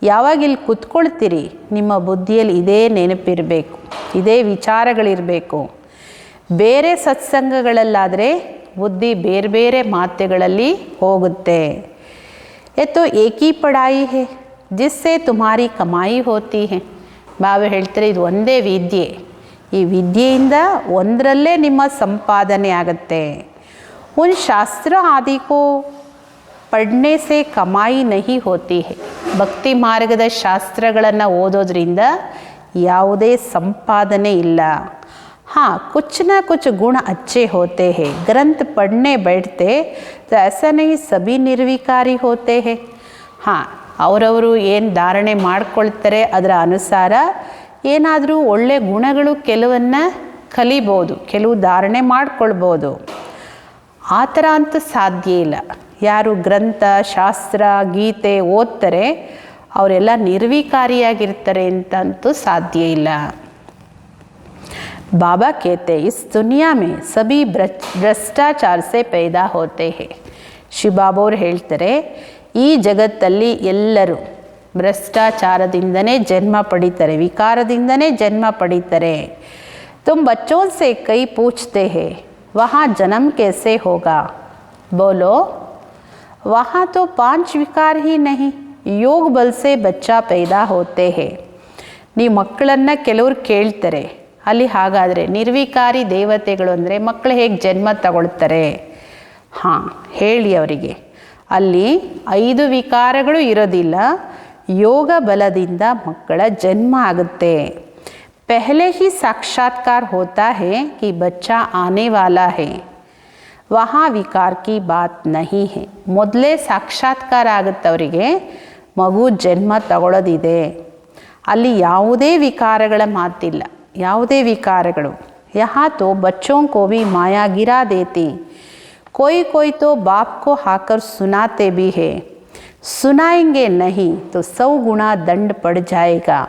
ಯಾವಾಗ ಇಲ್ಲಿ ಕೂತ್ಕೊಳ್ತೀರಿ ನಿಮ್ಮ ಬುದ್ಧಿಯಲ್ಲಿ ಇದೇ ನೆನಪಿರಬೇಕು, ಇದೇ ವಿಚಾರಗಳಿರಬೇಕು. ಬೇರೆ ಸತ್ಸಂಗಗಳಲ್ಲಾದರೆ ಬುದ್ಧಿ ಬೇರೆ ಬೇರೆ ಮಾತುಗಳಲ್ಲಿ ಹೋಗುತ್ತೆ. ಎತ್ತೋ ಏಕಿ ಪಡಾಯಿ ಹೇ ಜಿಸ್ಸೆ ತುಮಾರಿ ಕಮಾಯಿ ಹೋತಿ ಹೇ. ಬಾಬಾ ಹೇಳ್ತಾರೆ ಇದು ಒಂದೇ ವಿದ್ಯೆ, ಈ ವಿದ್ಯೆಯಿಂದ ಒಂದರಲ್ಲೇ ನಿಮ್ಮ ಸಂಪಾದನೆ ಆಗುತ್ತೆ. ಉನ್ ಶಾಸ್ತ್ರ ಆದಿಕೋ ಪಡ್ನೆ ಸೆ ಕಮಾಯಿ ನಹಿ ಹೋತಿ ಹೇ. ಭಕ್ತಿ ಮಾರ್ಗದ ಶಾಸ್ತ್ರಗಳನ್ನು ಓದೋದ್ರಿಂದ ಯಾವುದೇ ಸಂಪಾದನೆ ಇಲ್ಲ. हाँ, कुछ ना कुछ गुण अच्छे होते हैं. ग्रंथ पढ़ने बैठते तो ऐसा नहीं सभी निर्विकारी होते हैं. हाँ, ಅವರವರು ಏನು ಧಾರಣೆ ಮಾಡ್ಕೊಳ್ತಾರೆ ಅದರ ಅನುಸಾರ ಏನಾದರೂ ಒಳ್ಳೆಯ ಗುಣಗಳು ಕೆಲವನ್ನು ಕಲಿಬೋದು, ಕೆಲವು ಧಾರಣೆ ಮಾಡ್ಕೊಳ್ಬೋದು. ಆ ಥರ ಅಂತೂ ಸಾಧ್ಯ ಇಲ್ಲ. ಯಾರು ಗ್ರಂಥ, ಶಾಸ್ತ್ರ, ಗೀತೆ ಓದ್ತಾರೆ ಅವರೆಲ್ಲ ನಿರ್ವಿಕಾರಿಯಾಗಿರ್ತಾರೆ ಅಂತಂತೂ ಸಾಧ್ಯ ಇಲ್ಲ. बाबा कहते इस दुनिया में सभी भ्रष्टाचार से पैदा होते हैं. ಶಿವಬಾಬಾವ್ರು ಹೇಳ್ತಾರೆ, ಈ ಜಗತ್ತಲ್ಲಿ ಎಲ್ಲರೂ ಭ್ರಷ್ಟಾಚಾರದಿಂದನೇ ಜನ್ಮ ಪಡೀತಾರೆ, ವಿಕಾರದಿಂದನೇ ಜನ್ಮ ಪಡೀತಾರೆ. तुम बच्चों से कई पूछते हैं वहाँ जन्म कैसे होगा? बोलो वहाँ तो 5 विकार ही नहीं, योग बल से बच्चा पैदा होते हैं. ನೀವು ಮಕ್ಕಳನ್ನು ಕೆಲವರು ಕೇಳ್ತಾರೆ, ಅಲ್ಲಿ ಹಾಗಾದರೆ ನಿರ್ವಿಕಾರಿ ದೇವತೆಗಳು ಅಂದರೆ ಮಕ್ಕಳು ಹೇಗೆ ಜನ್ಮ ತಗೊಳ್ತಾರೆ? ಹಾಂ, ಹೇಳಿ ಅವರಿಗೆ. ಅಲ್ಲಿ 5 ವಿಕಾರಗಳು ಇರೋದಿಲ್ಲ, ಯೋಗ ಬಲದಿಂದ ಮಕ್ಕಳ ಜನ್ಮ ಆಗುತ್ತೆ. पहले ही साक्षात्कार होता है कि बच्चा आने वाला है, वहाँ विकार की बात नहीं है. ಮೊದಲೇ ಸಾಕ್ಷಾತ್ಕಾರ ಆಗುತ್ತೆ ಅವರಿಗೆ, ಮಗು ಜನ್ಮ ತಗೊಳ್ಳೋದಿದೆ. ಅಲ್ಲಿ ಯಾವುದೇ ವಿಕಾರಗಳ ಮಾತಿಲ್ಲ, ಯಾವುದೇ ವಿಕಾರಗಳು. यहाँ तो बच्चों को भी माया गिरा देती, कोई कोई तो बाप को हाकर सुनाते भी है, सुनाएंगे नहीं तो 100 गुना दंड पड़ जाएगा.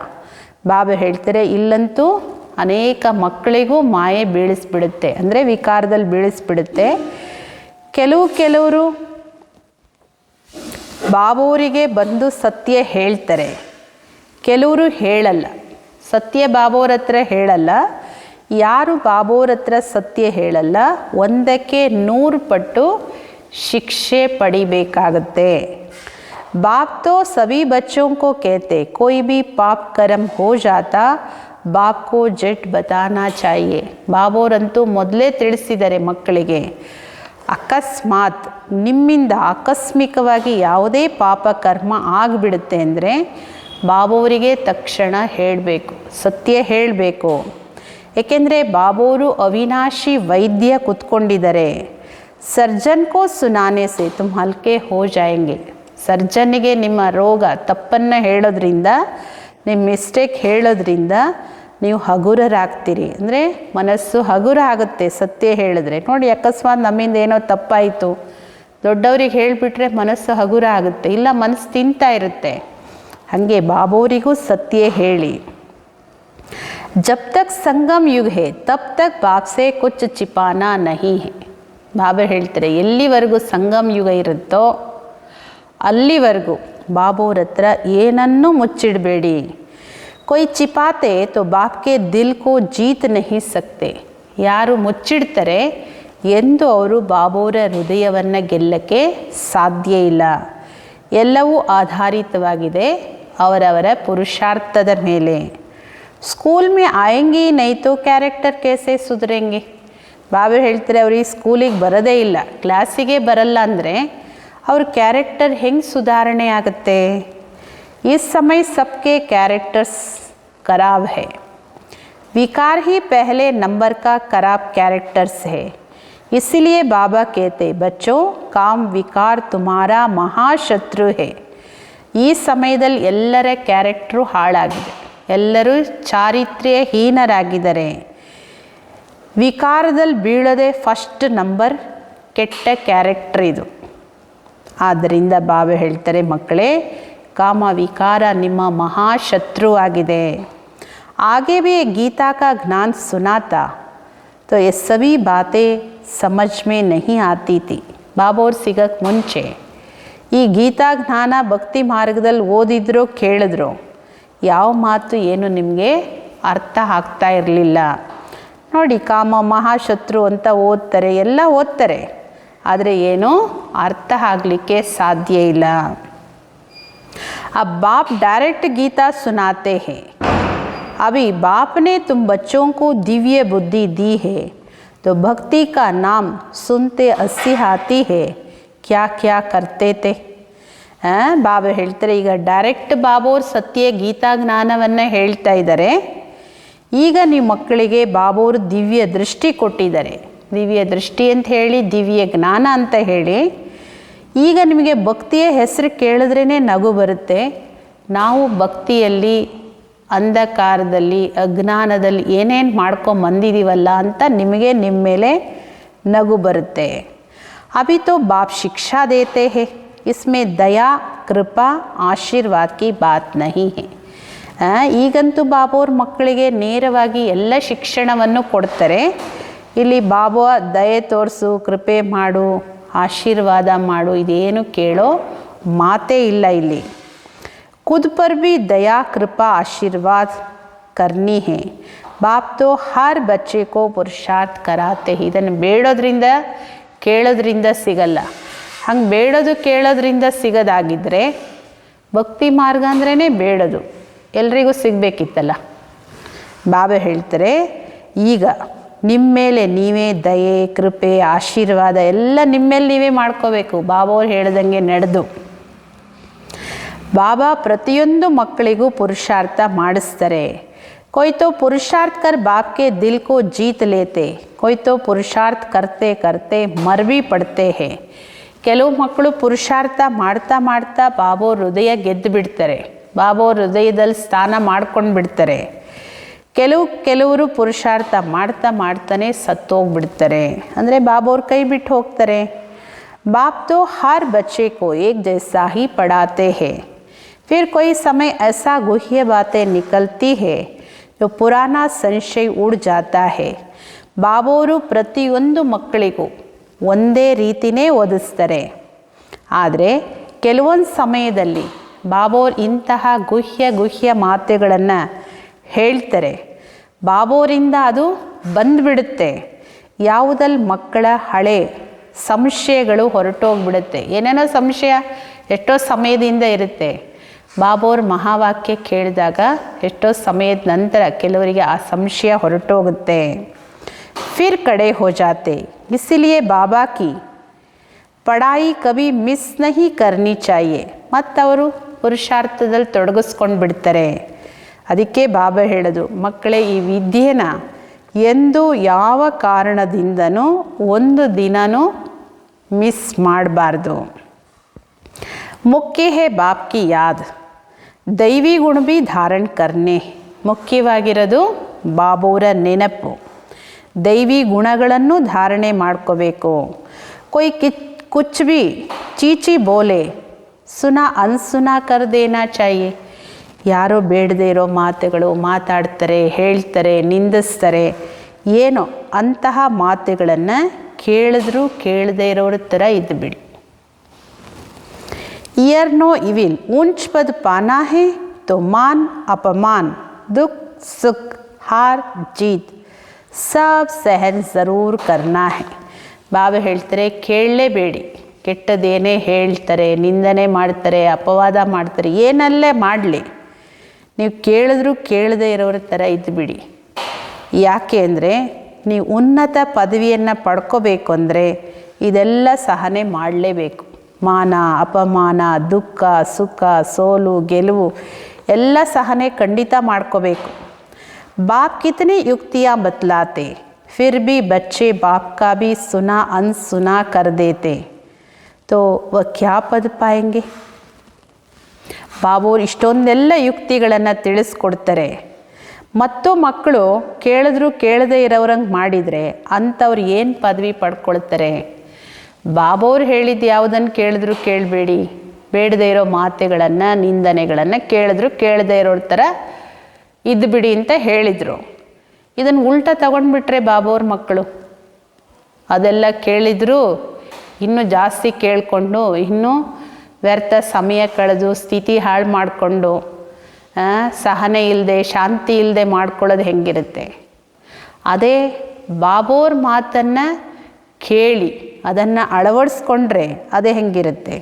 ಬಾಬಾ ಹೇಳ್ತಾರೆ, ಇಲ್ಲಂತೂ ಅನೇಕ ಮಕ್ಕಳಿಗೂ ಮಾಯೆ ಬೀಳಿಸ್ಬಿಡುತ್ತೆ, ಅಂದರೆ ವಿಕಾರದಲ್ಲಿ ಬೀಳಿಸ್ಬಿಡುತ್ತೆ. ಕೆಲವರು ಬಾಬೋರಿಗೆ ಬಂದು ಸತ್ಯ ಹೇಳ್ತಾರೆ, ಕೆಲವರು ಹೇಳಲ್ಲ. ಸತ್ಯ ಬಾಬೋರ ಹತ್ರ ಹೇಳಲ್ಲ. ಯಾರು ಬಾಬೋರ ಹತ್ರ ಸತ್ಯ ಹೇಳಲ್ಲ, 100ಕ್ಕೆ 100 ಪಟ್ಟು ಶಿಕ್ಷೆ ಪಡಿಬೇಕಾಗತ್ತೆ. बाप तो सभी बच्चों को कहते कोई भी पाप कर्म हो जाता बाप को झट बताना चाहिए. ಬಾಬೋರಂತೂ ಮೊದಲೇ ತಿಳಿಸಿದ್ದಾರೆ ಮಕ್ಕಳಿಗೆ, ಅಕಸ್ಮಾತ್ ನಿಮ್ಮಿಂದ ಆಕಸ್ಮಿಕವಾಗಿ ಯಾವುದೇ ಪಾಪ ಕರ್ಮ ಆಗಿಬಿಡುತ್ತೆ ಅಂದರೆ ಬಾಬೋರಿಗೆ ತಕ್ಷಣ ಹೇಳಬೇಕು, ಸತ್ಯ ಹೇಳಬೇಕು. ಏಕೆಂದರೆ ಬಾಬೋರು ಅವಿನಾಶಿ ವೈದ್ಯ ಕೂತ್ಕೊಂಡಿದ್ದಾರೆ. ಸರ್ಜನ್ ಕೋ ಸುನಾನೆ ಸೆ ತುಮ್ ಹಲ್ಕೆ ಹೋ ಜಾಯೆಂಗೆ. ಸರ್ಜನ್ನಿಗೆ ನಿಮ್ಮ ರೋಗ ತಪ್ಪನ್ನು ಹೇಳೋದ್ರಿಂದ, ನಿಮ್ಮ ಮಿಸ್ಟೇಕ್ ಹೇಳೋದ್ರಿಂದ ನೀವು ಹಗುರರಾಗ್ತೀರಿ, ಅಂದರೆ ಮನಸ್ಸು ಹಗುರ ಆಗುತ್ತೆ ಸತ್ಯ ಹೇಳಿದ್ರೆ. ನೋಡಿ, ಅಕಸ್ಮಾತ್ ನಮ್ಮಿಂದ ಏನೋ ತಪ್ಪಾಯಿತು, ದೊಡ್ಡವ್ರಿಗೆ ಹೇಳಿಬಿಟ್ರೆ ಮನಸ್ಸು ಹಗುರ ಆಗುತ್ತೆ, ಇಲ್ಲ ಮನಸ್ಸು ತಿಂತಾ ಇರುತ್ತೆ. ಹಾಗೆ ಬಾಬೋರಿಗೂ ಸತ್ಯ ಹೇಳಿ. ಜಬ್ ತಕ್ ಸಂಗಮ್ ಯುಗ್ ಹೇ ತಬ್ ತಕ್ ಬಾಪ್ ಸೆ ಕುಚ್ ಚಿಪಾನಾ ನಹಿ ಹೇ. ಬಾಬಾ ಹೇಳ್ತಾರೆ, ಎಲ್ಲಿವರೆಗೂ ಸಂಗಮ್ ಯುಗ ಇರುತ್ತೋ ಅಲ್ಲಿವರೆಗೂ ಬಾಬೋರ ಹತ್ರ ಏನನ್ನೂ ಮುಚ್ಚಿಡಬೇಡಿ. ಕೊಯ್ ಚಿಪಾತೆ ತೋ ಬಾಪ್ಗೆ ದಿಲ್ ಕೋ ಜೀತ್ ನಹಿ ಸಕ್ತೆ. ಯಾರು ಮುಚ್ಚಿಡ್ತಾರೆ ಎಂದು ಅವರು ಬಾಬೋರ ಹೃದಯವನ್ನು ಗೆಲ್ಲಕ್ಕೆ ಸಾಧ್ಯ ಇಲ್ಲ. ಎಲ್ಲವೂ ಆಧಾರಿತವಾಗಿದೆ ಅವರವರ ಪುರುಷಾರ್ಥದ ಮೇಲೆ. ಸ್ಕೂಲ್ ಮೇ ಆಯಂಗಿ ನೈತೋ ಕ್ಯಾರೆಕ್ಟರ್ ಕೇಸೆ ಸುಧರೆಂಗೆ. ಬಾಬಾ ಹೇಳ್ತಾರೆ, ಅವ್ರಿಗೆ ಸ್ಕೂಲಿಗೆ ಬರೋದೇ ಇಲ್ಲ, ಕ್ಲಾಸಿಗೆ ಬರಲ್ಲ ಅಂದರೆ ಅವ್ರ ಕ್ಯಾರೆಕ್ಟರ್ ಹೆಂಗೆ ಸುಧಾರಣೆ ಆಗುತ್ತೆ? ಈ ಸಮಯ सबके कैरेक्टर्स खराब है, विकार ही पहले नंबर का खराब कैरेक्टर्स है. इसलिए बाबा कहते बच्चों काम विकार तुम्हारा महाशत्रु है. ಈ ಸಮಯದಲ್ಲಿ ಎಲ್ಲರ ಕ್ಯಾರೆಕ್ಟ್ರು ಹಾಳಾಗಿದೆ, ಎಲ್ಲರೂ ಚಾರಿತ್ರ್ಯಹೀನರಾಗಿದ್ದಾರೆ. ವಿಕಾರದಲ್ಲಿ ಬೀಳೋದೇ ಫಸ್ಟ್ ನಂಬರ್ ಕೆಟ್ಟ ಕ್ಯಾರೆಕ್ಟರ್ ಇದು. ಆದ್ದರಿಂದ ಬಾಬಾ ಹೇಳ್ತಾರೆ, ಮಕ್ಕಳೇ ಕಾಮ ವಿಕಾರ ನಿಮ್ಮ ಮಹಾಶತ್ರುವಾಗಿದೆ. आगे भी गीता का ज्ञान सुनाता तो ये सभी बातें समझ में नहीं आती थी. ಬಾಬೋರು ಸಿಗಕ್ಕೆ ಮುಂಚೆ ಈ ಗೀತಾ ಜ್ಞಾನ ಭಕ್ತಿ ಮಾರ್ಗದಲ್ಲಿ ಓದಿದ್ರೋ ಕೇಳಿದ್ರೋ ಯಾವ ಮಾತು ಏನು ನಿಮಗೆ ಅರ್ಥ ಆಗ್ತಾ ಇರಲಿಲ್ಲ. ನೋಡಿ, ಕಾಮ ಮಹಾಶತ್ರು ಅಂತ ಓದ್ತಾರೆ, ಎಲ್ಲ ಓದ್ತಾರೆ, ಆದರೆ ಏನೂ ಅರ್ಥ ಆಗಲಿಕ್ಕೆ ಸಾಧ್ಯ ಇಲ್ಲ. अब बाप डायरेक्ट गीता सुनाते हैं. अभी बाप ने तुम बच्चों को दिव्य बुद्धि दी है तो भक्ति का नाम सुनते हंसी आती है, क्या क्या करते थे. ಬಾಬಾ ಹೇಳ್ತಾರೆ, ಈಗ ಡೈರೆಕ್ಟ್ ಬಾಬೋರು ಸತ್ಯ ಗೀತಾ ಜ್ಞಾನವನ್ನು ಹೇಳ್ತಾ ಇದ್ದಾರೆ. ಈಗ ನೀವು ಮಕ್ಕಳಿಗೆ ಬಾಬೋರು ದಿವ್ಯ ದೃಷ್ಟಿ ಕೊಟ್ಟಿದ್ದಾರೆ. ದಿವ್ಯ ದೃಷ್ಟಿ ಅಂತ ಹೇಳಿ ದಿವ್ಯ ಜ್ಞಾನ ಅಂತ ಹೇಳಿ, ಈಗ ನಿಮಗೆ ಭಕ್ತಿಯ ಹೆಸರು ಕೇಳಿದ್ರೇ ನಗು ಬರುತ್ತೆ. ನಾವು ಭಕ್ತಿಯಲ್ಲಿ ಅಂಧಕಾರದಲ್ಲಿ ಅಜ್ಞಾನದಲ್ಲಿ ಏನೇನು ಮಾಡ್ಕೊಂಬಂದಿದ್ದೀವಲ್ಲ ಅಂತ ನಿಮಗೆ ನಿಮ್ಮ ಮೇಲೆ ನಗು ಬರುತ್ತೆ. ಅಭಿ ತೋ ಬಾಪ್ ಶಿಕ್ಷಾ ದೇತೆ ಹೇ, ಇಸ್ಮೇ ದಯಾ ಕೃಪಾ ಆಶೀರ್ವಾದ ಕಿ ಬಾತ್ ನಹಿ ಹೇ. ಈಗಂತೂ ಬಾಬೋರ್ ಮಕ್ಕಳಿಗೆ ನೇರವಾಗಿ ಎಲ್ಲ ಶಿಕ್ಷಣವನ್ನು ಕೊಡ್ತಾರೆ. ಇಲ್ಲಿ ಬಾಬಾ ದಯೆ ತೋರಿಸು, ಕೃಪೆ ಮಾಡು, ಆಶೀರ್ವಾದ ಮಾಡು ಇದೇನು ಕೇಳೋ ಮಾತೇ ಇಲ್ಲ ಇಲ್ಲಿ. ಖುದ್ ಪರ್ ಭಿ ದಯಾ ಕೃಪಾ ಆಶೀರ್ವಾದ ಕರ್ನಿ ಹೇ. ಬಾಪ್ ತೋ ಹರ್ ಬಚ್ಚೆ ಕೋ ಪುರುಷಾರ್ಥ ಕರಾತೆ. ಇದನ್ನು ಬೇಡೋದ್ರಿಂದ ಕೇಳೋದ್ರಿಂದ ಸಿಗಲ್ಲ. ಹಂಗೆ ಬೇಡೋದು ಕೇಳೋದ್ರಿಂದ ಸಿಗೋದಾಗಿದ್ದರೆ ಭಕ್ತಿ ಮಾರ್ಗ ಅಂದ್ರೇ ಬೇಡೋದು, ಎಲ್ರಿಗೂ ಸಿಗಬೇಕಿತ್ತಲ್ಲ. ಬಾಬಾ ಹೇಳ್ತಾರೆ ಈಗ ನಿಮ್ಮ ಮೇಲೆ ನೀವೇ ದಯೆ ಕೃಪೆ ಆಶೀರ್ವಾದ ಎಲ್ಲ ನಿಮ್ಮ ಮೇಲೆ ನೀವೇ ಮಾಡ್ಕೋಬೇಕು. ಬಾಬಾ ಅವ್ರು ಹೇಳ್ದಂಗೆ ನಡೆದು ಬಾಬಾ ಪ್ರತಿಯೊಂದು ಮಕ್ಕಳಿಗೂ ಪುರುಷಾರ್ಥ ಮಾಡಿಸ್ತಾರೆ. कोई तो पुरुषार्थ कर बाप के दिल को जीत लेते, कोई तो पुरुषार्थ करते करते मर भी पड़ते हैं. ಕೆಲವು ಮಕ್ಕಳು ಪುರುಷಾರ್ಥ ಮಾಡ್ತಾ ಮಾಡ್ತಾ ಬಾಬಾ ಹೃದಯ ಗೆದ್ದು ಬಿಡ್ತಾರೆ, ಬಾಬಾ ಹೃದಯದಲ್ಲಿ ಸ್ಥಾನ ಮಾಡ್ಕೊಂಡು ಬಿಡ್ತಾರೆ. ಕೆಲವರು ಪುರುಷಾರ್ಥ ಮಾಡ್ತಾ ಮಾಡ್ತಾನೆ ಸತ್ತೋಗ್ಬಿಡ್ತಾರೆ, ಅಂದರೆ ಬಾಬಾ ಅವ್ರ ಕೈ ಬಿಟ್ಟು ಹೋಗ್ತಾರೆ. ಬಾಪ್ ತೋ ಹರ್ ಬಚ್ಚೆ ಕೋ ಏಕ್ ಜೈಸಾ ಹಿ ಪढ़ाते हैं, फिर कोई समय ऐसा गुह्य बातें निकलती है जो पुराना संशय उड़ जाता है. ಬಾಬಾ ಅವರು ಪ್ರತಿಯೊಂದು ಮಕ್ಕಳಿಗೂ ಒಂದೇ ರೀತಿಯೇ ಓದಿಸ್ತಾರೆ. ಆದರೆ ಕೆಲವೊಂದು ಸಮಯದಲ್ಲಿ ಬಾಬಾ ಅವರು ಇಂತಹ ಗುಹ್ಯ ಮಾತುಗಳನ್ನು ಹೇಳ್ತಾರೆ. ಬಾಬಾ ಅವರಿಂದ ಅದು ಬಂದುಬಿಡುತ್ತೆ. ಯಾವುದಲ್ಲಿ ಮಕ್ಕಳ ಹಳೆ ಸಂಶಯಗಳು ಹೊರಟೋಗ್ಬಿಡುತ್ತೆ. ಏನೇನೋ ಸಂಶಯ ಎಷ್ಟೋ ಸಮಯದಿಂದ ಇರುತ್ತೆ. ಬಾಬಾ ಅವ್ರ ಮಹಾವಾಕ್ಯ ಕೇಳಿದಾಗ ಎಷ್ಟೋ ಸಮಯದ ನಂತರ ಕೆಲವರಿಗೆ ಆ ಸಂಶಯ ಹೊರಟೋಗುತ್ತೆ. ಫಿರ್ ಕಡೆ ಹೋ ಜಾತೆ. ಇಸಿಲಿಯೇ ಬಾಬಾ ಕಿ ಪಢಾಯಿ ಕಭಿ ಮಿಸ್ ನಹಿ ಕರ್ನಿ ಚಾಹಿಯೆ. ಮತ್ತು ಅವರು ಪುರುಷಾರ್ಥದಲ್ಲಿ ತೊಡಗಿಸ್ಕೊಂಡು ಬಿಡ್ತಾರೆ. ಅದಕ್ಕೆ ಬಾಬಾ ಹೇಳೋದು, ಮಕ್ಕಳೇ ಈ ವಿದ್ಯೆನ ಎಂದು ಯಾವ ಕಾರಣದಿಂದನೂ ಒಂದು ದಿನನೂ ಮಿಸ್ ಮಾಡಬಾರ್ದು. ಮುಖ್ಯ ಹೇ ಬಾಪ್ ಕಿ ಯಾದ್, ದೈವಿ ಗುಣ ಭಿ ಧಾರಣ ಕರ್ನೆ. ಮುಖ್ಯವಾಗಿರೋದು ಬಾಬೋರ ನೆನಪು, ದೈವಿ ಗುಣಗಳನ್ನು ಧಾರಣೆ ಮಾಡ್ಕೋಬೇಕು. ಕೊಯ್ ಕುಚ್ ಭಿ ಚೀಚಿ ಬೋಲೆ ಸುನಾ ಅನ್ಸುನಾ ಕರ್ ದೇನಾ ಚಾಹಿಯೆ. ಯಾರೋ ಬೇಡದೇ ಇರೋ ಮಾತುಗಳು ಮಾತಾಡ್ತಾರೆ, ಹೇಳ್ತಾರೆ, ನಿಂದಿಸ್ತಾರೆ, ಏನೋ ಅಂತಹ ಮಾತುಗಳನ್ನು ಕೇಳಿದ್ರೂ ಕೇಳದೇ ಇರೋರ ಥರ ಇದ್ದು ಬಿಡಿ. ईयर नो इविल, ऊंच पद पाना है तो मान अपमान दुख सुख हार जीत सब सहन ज़रूर करना है. ಬಾಬಾ ಹೇಳ್ತಾರೆ ಕೇಳಲೇಬೇಡಿ. ಕೆಟ್ಟದೇನೇ ಹೇಳ್ತಾರೆ, ನಿಂದನೆ ಮಾಡ್ತಾರೆ, ಅಪವಾದ ಮಾಡ್ತಾರೆ, ಏನಲ್ಲೇ ಮಾಡಲಿ ನೀವು ಕೇಳಿದ್ರೂ ಕೇಳದೇ ಇರೋರ ಥರ ಇದ್ದುಬಿಡಿ. ಯಾಕೆ ಅಂದರೆ ನೀವು ಉನ್ನತ ಪದವಿಯನ್ನು ಪಡ್ಕೋಬೇಕು ಅಂದರೆ ಇದೆಲ್ಲ ಸಹನೆ ಮಾಡಲೇಬೇಕು. ಮಾನ ಅಪಮಾನ ದುಃಖ ಸುಖ ಸೋಲು ಗೆಲುವು ಎಲ್ಲ ಸಹನೆ ಖಂಡಿತ ಮಾಡ್ಕೋಬೇಕು. बाप कितनी युक्तियाँ बतलाते, फिर भी बच्चे बाप का भी सुना अनसुना कर देते, तो वह क्या पद पाएंगे. ಬಾಬು ಇಷ್ಟೊಂದೆಲ್ಲ ಯುಕ್ತಿಗಳನ್ನು ತಿಳಿಸ್ಕೊಡ್ತಾರೆ. ಮತ್ತು ಮಕ್ಕಳು ಕೇಳಿದ್ರು ಕೇಳದೇ ಇರೋರಂಗೆ ಮಾಡಿದರೆ ಅಂಥವ್ರು ಏನು ಪದವಿ ಪಡ್ಕೊಳ್ತಾರೆ. ಬಾಬೋರು ಹೇಳಿದ್ದು ಯಾವುದನ್ನು ಕೇಳಿದ್ರು ಕೇಳಬೇಡಿ, ಬೇಡದೇ ಇರೋ ಮಾತುಗಳನ್ನು ನಿಂದನೆಗಳನ್ನು ಕೇಳಿದ್ರು ಕೇಳದೇ ಇರೋರ ಥರ ಇದ್ದು ಬಿಡಿ ಅಂತ ಹೇಳಿದರು. ಇದನ್ನು ಉಲ್ಟಾ ತಗೊಂಡ್ಬಿಟ್ರೆ ಬಾಬೋರ ಮಕ್ಕಳು ಅದೆಲ್ಲ ಕೇಳಿದರೂ ಇನ್ನೂ ಜಾಸ್ತಿ ಕೇಳಿಕೊಂಡು ಇನ್ನೂ ವ್ಯರ್ಥ ಸಮಯ ಕಳೆದು ಸ್ಥಿತಿ ಹಾಳು ಮಾಡಿಕೊಂಡು ಸಹನೆ ಇಲ್ಲದೆ ಶಾಂತಿ ಇಲ್ಲದೆ ಮಾಡ್ಕೊಳ್ಳೋದು ಹೆಂಗಿರುತ್ತೆ. ಅದೇ ಬಾಬೋರ ಮಾತನ್ನು ಕೇಳಿ ಅದನ್ನು ಅಳವಡಿಸ್ಕೊಂಡ್ರೆ ಅದೇ ಹೆಂಗಿರುತ್ತೆ.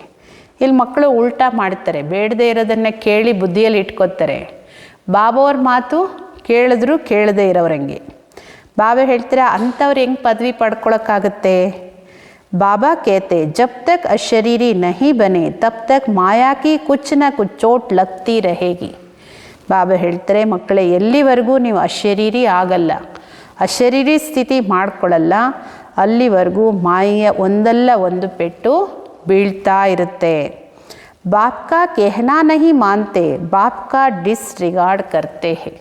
ಇಲ್ಲಿ ಮಕ್ಕಳು ಉಲ್ಟಾ ಮಾಡ್ತಾರೆ, ಬೇಡದೇ ಇರೋದನ್ನು ಕೇಳಿ ಬುದ್ಧಿಯಲ್ಲಿ ಇಟ್ಕೋತಾರೆ. ಬಾಬೋರ ಮಾತು ಕೇಳಿದ್ರು ಕೇಳದೇ ಇರೋರಂಗೆ. ಬಾಬಾ ಹೇಳ್ತಾರೆ ಅಂಥವ್ರು ಹೆಂಗೆ ಪದವಿ ಪಡ್ಕೊಳಕ್ಕಾಗುತ್ತೆ. ಬಾಬಾ कहते जब तक अशरीरी नहीं बने तब तक माया की कुछ न कुछ चोट लगती रहेगी. ಬಾಬಾ ಹೇಳ್ತಾರೆ ಮಕ್ಕಳೇ ಎಲ್ಲಿವರೆಗೂ ನೀವು ಅಶರೀರಿ ಆಗಲ್ಲ, ಅಶರೀರಿ ಸ್ಥಿತಿ ಮಾಡ್ಕೊಳ್ಳಲ್ಲ, ಅಲ್ಲಿವರೆಗೂ ಮಾಯೆಯ ಒಂದಲ್ಲ ಒಂದು ಪೆಟ್ಟು ಬೀಳ್ತಾ ಇರುತ್ತೆ. बाप का कहना नहीं मानते, बाप का डिसरिगार्ಡ್ करते हैं.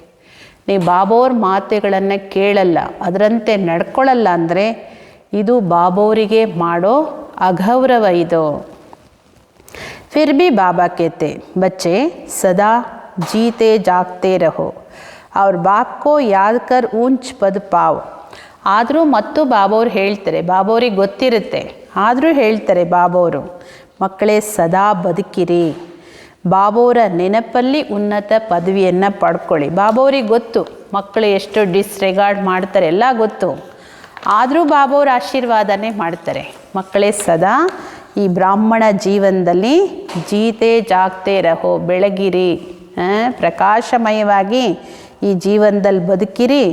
ನೀವು ಬಾಬೋರ ಮಾತುಗಳನ್ನು ಕೇಳಲ್ಲ, ಅದರಂತೆ ನಡ್ಕೊಳ್ಳಲ್ಲ ಅಂದರೆ ಇದು ಬಾಬೋರಿಗೆ ಮಾಡೋ ಅಗೌರವ ಇದು. फिर भी बाबा कहते बच्चे सदा जीते जागते रहो और बाप को याद कर ऊंच पद पाओ. ಆದರೂ ಮತ್ತು ಬಾಬೋರು ಹೇಳ್ತಾರೆ, ಬಾಬೋರಿಗೆ ಗೊತ್ತಿರುತ್ತೆ ಆದರೂ ಹೇಳ್ತಾರೆ ಬಾಬೋರು, ಮಕ್ಕಳೇ ಸದಾ ಬದುಕಿರಿ, ಬಾಬೋರ ನೆನಪಲ್ಲಿ ಉನ್ನತ ಪದವಿಯನ್ನು ಪಡ್ಕೊಳ್ಳಿ. ಬಾಬೋರಿಗೆ ಗೊತ್ತು ಮಕ್ಕಳು ಎಷ್ಟು ಡಿಸ್ರಿಗಾರ್ಡ್ ಮಾಡ್ತಾರೆ ಎಲ್ಲ ಗೊತ್ತು, ಆದರೂ ಬಾಬೋರ ಆಶೀರ್ವಾದನೇ ಮಾಡ್ತಾರೆ. ಮಕ್ಕಳೇ ಸದಾ ಈ ಬ್ರಾಹ್ಮಣ ಜೀವನದಲ್ಲಿ ಜೀತೆ ಜಾಗ್ತೆ ರಹೋ, ಬೆಳಗಿರಿ, ಪ್ರಕಾಶಮಯವಾಗಿ ಈ ಜೀವನದಲ್ಲಿ ಬದುಕಿರಿ,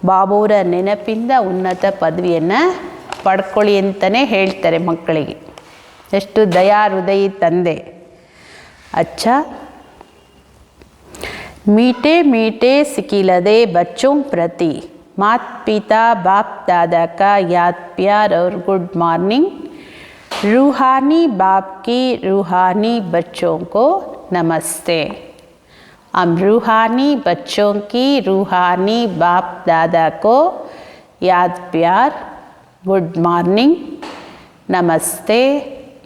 ಬಾಬೋರ ನೆನಪಿಂದ ಉನ್ನತ ಪದವಿಯನ್ನು ಪಡ್ಕೊಳ್ಳಿ ಅಂತಲೇ ಹೇಳ್ತಾರೆ ಮಕ್ಕಳಿಗೆ. ಎಷ್ಟು ದಯಾ ಹೃದಯಿ ತಂದೆ. अच्छा, मीठे मीठे सिकिलदे बच्चों प्रति मात पिता बाप दादा का याद प्यार और गुड मॉर्निंग. रूहानी बाप की रूहानी बच्चों को नमस्ते. हम रूहानी बच्चों की रूहानी बाप दादा को याद प्यार गुड मॉर्निंग नमस्ते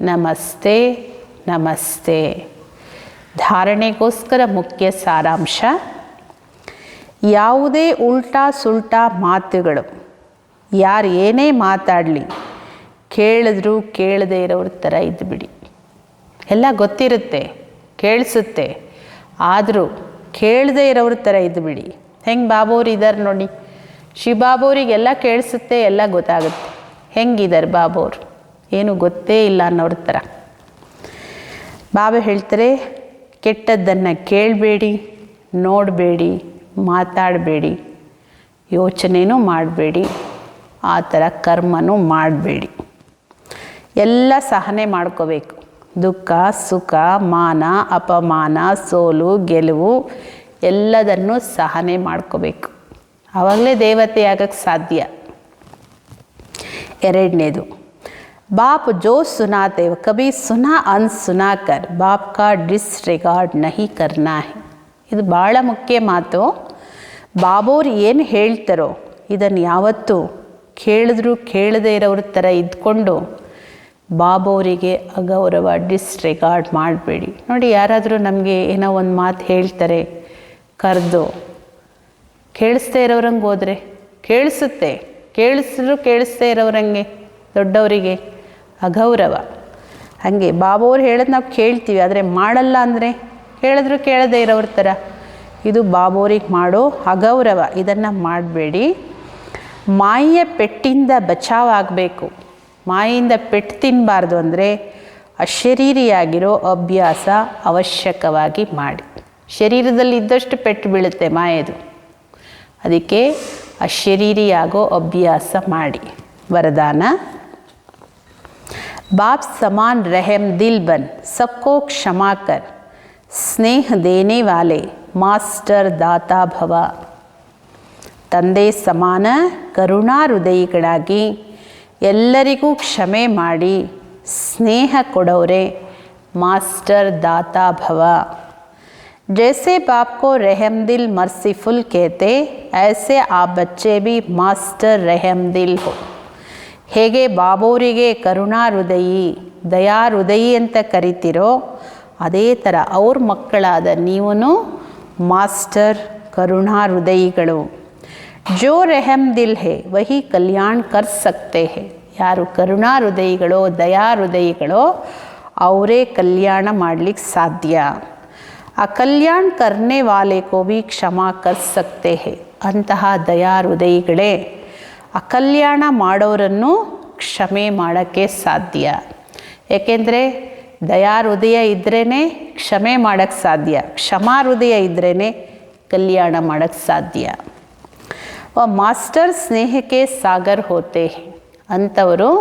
नमस्ते नमस्ते. ಧಾರಣೆಗೋಸ್ಕರ ಮುಖ್ಯ ಸಾರಾಂಶ, ಯಾವುದೇ ಉಲ್ಟಾ ಸುಲ್ಟಾ ಮಾತುಗಳು, ಯಾರು ಏನೇ ಮಾತಾಡಲಿ ಕೇಳಿದ್ರು ಕೇಳದೇ ಇರೋರ ಥರ ಇದ್ದುಬಿಡಿ. ಎಲ್ಲ ಗೊತ್ತಿರುತ್ತೆ, ಕೇಳಿಸುತ್ತೆ, ಆದರೂ ಕೇಳದೇ ಇರೋರ ಥರ ಇದ್ದುಬಿಡಿ. ಹೆಂಗೆ ಬಾಬೋರು ಇದ್ದಾರೆ ನೋಡಿ, ಶಿವಬಾಬೋರಿಗೆಲ್ಲ ಕೇಳಿಸುತ್ತೆ, ಎಲ್ಲ ಗೊತ್ತಾಗುತ್ತೆ. ಹೆಂಗಿದ್ದಾರೆ ಬಾಬೋರು, ಏನು ಗೊತ್ತೇ ಇಲ್ಲ ಅನ್ನೋರ ಥರ. ಬಾಬಾ ಹೇಳ್ತಾರೆ, ಕೆಟ್ಟದ್ದನ್ನು ಕೇಳಬೇಡಿ, ನೋಡಬೇಡಿ, ಮಾತಾಡಬೇಡಿ, ಯೋಚನೆಯೂ ಮಾಡಬೇಡಿ, ಆ ಥರ ಕರ್ಮನೂ ಮಾಡಬೇಡಿ. ಎಲ್ಲ ಸಹನೆ ಮಾಡ್ಕೋಬೇಕು. ದುಃಖ ಸುಖ ಮಾನ ಅಪಮಾನ ಸೋಲು ಗೆಲುವು ಎಲ್ಲದನ್ನು ಸಹನೆ ಮಾಡ್ಕೋಬೇಕು. ಆವಾಗಲೇ ದೇವತೆ ಆಗಕ್ಕೆ ಸಾಧ್ಯ. ಎರಡನೇದು, बाप जो सुनाते हो कभी सुना अनसुना कर बाप का डिसरिगार्ड नहीं करना है. ಇದು ಭಾಳ ಮುಖ್ಯ ಮಾತು. ಬಾಬೋರು ಏನು ಹೇಳ್ತಾರೋ ಇದನ್ನು ಯಾವತ್ತೂ ಕೇಳಿದ್ರು ಕೇಳದೇ ಇರೋರ ಥರ ಇದ್ಕೊಂಡು ಬಾಬೋರಿಗೆ ಅಗೌರವ ಡಿಸ್ರಿಗಾರ್ಡ್ ಮಾಡಬೇಡಿ. ನೋಡಿ, ಯಾರಾದರೂ ನಮಗೆ ಏನೋ ಒಂದು ಮಾತು ಹೇಳ್ತಾರೆ, ಕರೆದು ಕೇಳಿಸ್ದೇ ಇರೋರಂಗೆ ಹೋದರೆ ಕೇಳಿಸುತ್ತೆ, ಕೇಳಿಸಿದ್ರು ಕೇಳಿಸ್ದೇ ಇರೋರಂಗೆ ದೊಡ್ಡವರಿಗೆ ಅಗೌರವ. ಹಾಗೆ ಬಾಬೋರು ಹೇಳೋದು ನಾವು ಕೇಳ್ತೀವಿ, ಆದರೆ ಮಾಡಲ್ಲ ಅಂದರೆ ಕೇಳಿದ್ರು ಕೇಳದೇ ಇರೋರ ಥರ, ಇದು ಬಾಬೋರಿಗೆ ಮಾಡೋ ಅಗೌರವ. ಇದನ್ನು ಮಾಡಬೇಡಿ. ಮಾಯೆಯ ಪೆಟ್ಟಿಂದ ಬಚಾವಾಗಬೇಕು. ಮಾಯಿಂದ ಪೆಟ್ಟು ತಿನ್ನಬಾರ್ದು ಅಂದರೆ ಅಶರೀರಿಯಾಗಿರೋ ಅಭ್ಯಾಸ ಅವಶ್ಯಕವಾಗಿ ಮಾಡಿ. ಶರೀರದಲ್ಲಿ ಇದ್ದಷ್ಟು ಪೆಟ್ಟು ಬೀಳುತ್ತೆ ಮಾಯೆದು, ಅದಕ್ಕೆ ಅಶರೀರಿಯಾಗೋ ಅಭ್ಯಾಸ ಮಾಡಿ. ವರದಾನ, बाप समान रहम दिल बन सबको क्षमा कर स्नेह देने वाले मास्टर दाता भव. ತಂದೆ ಸಮಾನ ಕರುಣಾ ಹೃದಯಿಗಳಾಗಿ ಎಲ್ಲರಿಗೂ ಕ್ಷಮೆ ಮಾಡಿ ಸ್ನೇಹ ಕೊಡೋರೆ ಮಾಸ್ಟರ್ ದಾತಾ ಭವ. जैसे बाप को रहम दिल मर्सीफुल कहते ऐसे आप बच्चे भी मास्टर रहम दिल हो. ಹೇಗೆ ಬಾಬೋರಿಗೆ ಕರುಣಾ ಹೃದಯಿ ದಯಾ ಹೃದಯಿ ಅಂತ ಕರಿತೀರೋ ಅದೇ ಥರ ಅವ್ರ ಮಕ್ಕಳಾದ ನೀವೂ ಮಾಸ್ಟರ್ ಕರುಣಾ ಹೃದಯಿಗಳು. ಜೋ ರೆಹಮ್ ದಿಲ್ ಹೇ ವಹಿ ಕಲ್ಯಾಣ ಕರ್ ಸಕ್ತೆ ಹೇ. ಯಾರು ಕರುಣಾ ಹೃದಯಿಗಳೋ ದಯಾ ಹೃದಯಿಗಳೋ ಅವರೇ ಕಲ್ಯಾಣ ಮಾಡಲಿಕ್ಕೆ ಸಾಧ್ಯ. ಆ ಕಲ್ಯಾಣ ಕರ್ನೆ ವಾಲೆ ಕೋ ಭಿ ಕ್ಷಮಾ ಕರ್ ಸಕ್ತೆ ಹೇ. ಅಂತಹ ದಯಾ ಹೃದಯಿಗಳೇ ಅಕಲ್ಯಾಣ ಮಾಡೋರನ್ನು ಕ್ಷಮೆ ಮಾಡೋಕ್ಕೆ ಸಾಧ್ಯ. ಏಕೆಂದರೆ ದಯಾ ಹೃದಯ ಇದ್ರೇ ಕ್ಷಮೆ ಮಾಡೋಕ್ಕೆ ಸಾಧ್ಯ, ಕ್ಷಮಾ ಹೃದಯ ಇದ್ರೇ ಕಲ್ಯಾಣ ಮಾಡೋಕ್ಕೆ ಸಾಧ್ಯ. ಮಾಸ್ಟರ್ ಸ್ನೇಹಕ್ಕೆ ಸಾಗರ್ ಹೋತೆ. ಅಂಥವರು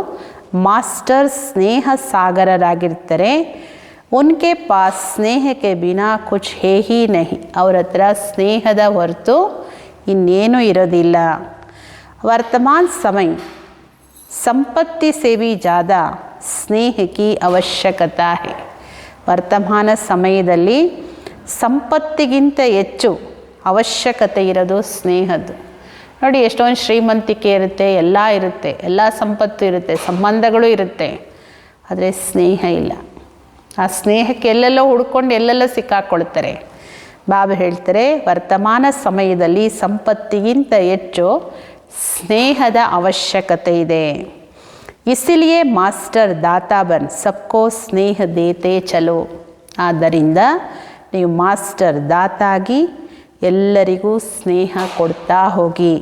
ಮಾಸ್ಟರ್ ಸ್ನೇಹ ಸಾಗರರಾಗಿರ್ತಾರೆ. ಉನ್ಕೆ ಪಾಸ್ ಸ್ನೇಹಕ್ಕೆ ಬಿನಾ ಕುಚ್ ಹೇ ಹಿ ನಹಿ. ಅವ್ರ ಹತ್ರ ಸ್ನೇಹದ ಹೊರತು ಇನ್ನೇನೂ ಇರೋದಿಲ್ಲ. वर्तमान समय संपत्ति से भी ज़्यादा स्नेह की आवश्यकता है. ವರ್ತಮಾನ ಸಮಯದಲ್ಲಿ ಸಂಪತ್ತಿಗಿಂತ ಹೆಚ್ಚು ಅವಶ್ಯಕತೆ ಇರೋದು ಸ್ನೇಹದ್ದು. ನೋಡಿ, ಎಷ್ಟೊಂದು ಶ್ರೀಮಂತಿಕೆ ಇರುತ್ತೆ, ಎಲ್ಲ ಇರುತ್ತೆ, ಎಲ್ಲ ಸಂಪತ್ತು ಇರುತ್ತೆ, ಸಂಬಂಧಗಳು ಇರುತ್ತೆ, ಆದರೆ ಸ್ನೇಹ ಇಲ್ಲ. ಆ ಸ್ನೇಹಕ್ಕೆ ಎಲ್ಲೆಲ್ಲೋ ಹುಡ್ಕೊಂಡು ಎಲ್ಲೆಲ್ಲೋ ಸಿಕ್ಕಾಕೊಳ್ತಾರೆ. ಬಾಬಾ ಹೇಳ್ತಾರೆ, ವರ್ತಮಾನ ಸಮಯದಲ್ಲಿ ಸಂಪತ್ತಿಗಿಂತ ಹೆಚ್ಚು ಸ್ನೇಹದ ಅವಶ್ಯಕತೆ ಇದೆ. ಇಸಿಲಿಯೇ ಮಾಸ್ಟರ್ ದಾತಾ ಬನ್ ಸಬ್ಕೋ ಸ್ನೇಹ ದೇತೆ ಚಲೋ. ಆದ್ದರಿಂದ ನೀವು ಮಾಸ್ಟರ್ ದಾತಾಗಿ ಎಲ್ಲರಿಗೂ ಸ್ನೇಹ ಕೊಡ್ತಾ ಹೋಗಿ.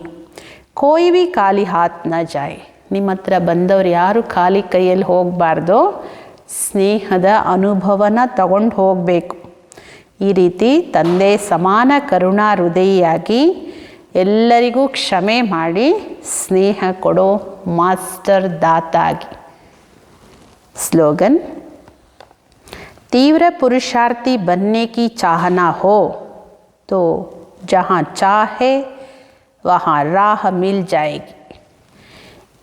ಕೋಯಿ ಭಿ ಖಾಲಿ ಹಾತ್ ನ ಜಾಯ್. ನಿಮ್ಮ ಹತ್ರ ಬಂದವರು ಯಾರು ಖಾಲಿ ಕೈಯಲ್ಲಿ ಹೋಗಬಾರ್ದು, ಸ್ನೇಹದ ಅನುಭವನ ತಗೊಂಡು ಹೋಗಬೇಕು. ಈ ರೀತಿ ತಂದೆ ಸಮಾನ ಕರುಣಾ ಹೃದಯಿಯಾಗಿ ಎಲ್ಲರಿಗೂ ಕ್ಷಮೆ ಮಾಡಿ ಸ್ನೇಹ ಕೊಡೋ ಮಾಸ್ಟರ್ ದಾತಾಗಿ. ಸ್ಲೋಗನ್: तीव्र पुरुषार्थी बनने की चाहना हो तो जहाँ चाहे वहाँ राह मिल जाएगी.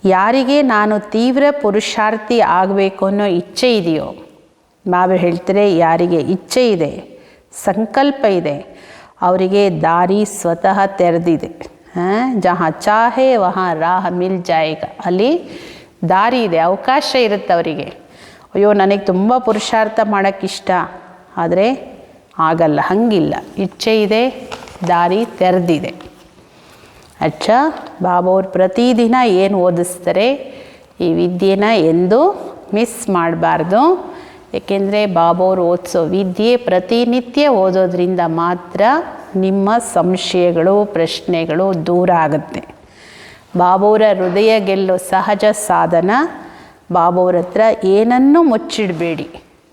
ಯಾರಿಗೆ ನಾನು ತೀವ್ರ ಪುರುಷಾರ್ಥಿ ಆಗಬೇಕು ಅನ್ನೋ ಇಚ್ಛೆ ಇದೆಯೋ, ಬಾಬಾ ಹೇಳ್ತಾರೆ, ಯಾರಿಗೆ ಇಚ್ಛೆ ಇದೆ, ಸಂಕಲ್ಪ ಇದೆ, ಅವರಿಗೆ ದಾರಿ ಸ್ವತಃ ತೆರೆದಿದೆ. ಜहाँ ಚಾಹೆ ವहाँ ರಾಹ ಮಿಲ್ ಜಾಯೇಗ. ಅಲ್ಲಿ ದಾರಿ ಇದೆ, ಅವಕಾಶ ಇರುತ್ತೆ ಅವರಿಗೆ. ಅಯ್ಯೋ, ನನಗೆ ತುಂಬ ಪುರುಷಾರ್ಥ ಮಾಡೋಕ್ಕಿಷ್ಟ, ಆದರೆ ಆಗಲ್ಲ, ಹಂಗಿಲ್ಲ. ಇಚ್ಛೆ ಇದೆ, ದಾರಿ ತೆರೆದಿದೆ. ಅಚ್ಚಾ, ಬಾಬಾವ್ರು ಪ್ರತಿದಿನ ಏನು ಓದಿಸ್ತಾರೆ, ಈ ವಿದ್ಯೆನ ಎಂದೂ ಮಿಸ್ ಮಾಡಬಾರ್ದು. ಏಕೆಂದರೆ ಬಾಬಾವ್ರು ಓದಿಸೋ ವಿದ್ಯೆ ಪ್ರತಿನಿತ್ಯ ಓದೋದ್ರಿಂದ ಮಾತ್ರ ನಿಮ್ಮ ಸಂಶಯಗಳು, ಪ್ರಶ್ನೆಗಳು ದೂರ ಆಗುತ್ತೆ. ಬಾಬಾವ್ರ ಹೃದಯ ಗೆಲ್ಲೋ ಸಹಜ ಸಾಧನ. ಬಾಬಾವ್ರ ಹತ್ರ ಏನನ್ನೂ ಮುಚ್ಚಿಡಬೇಡಿ.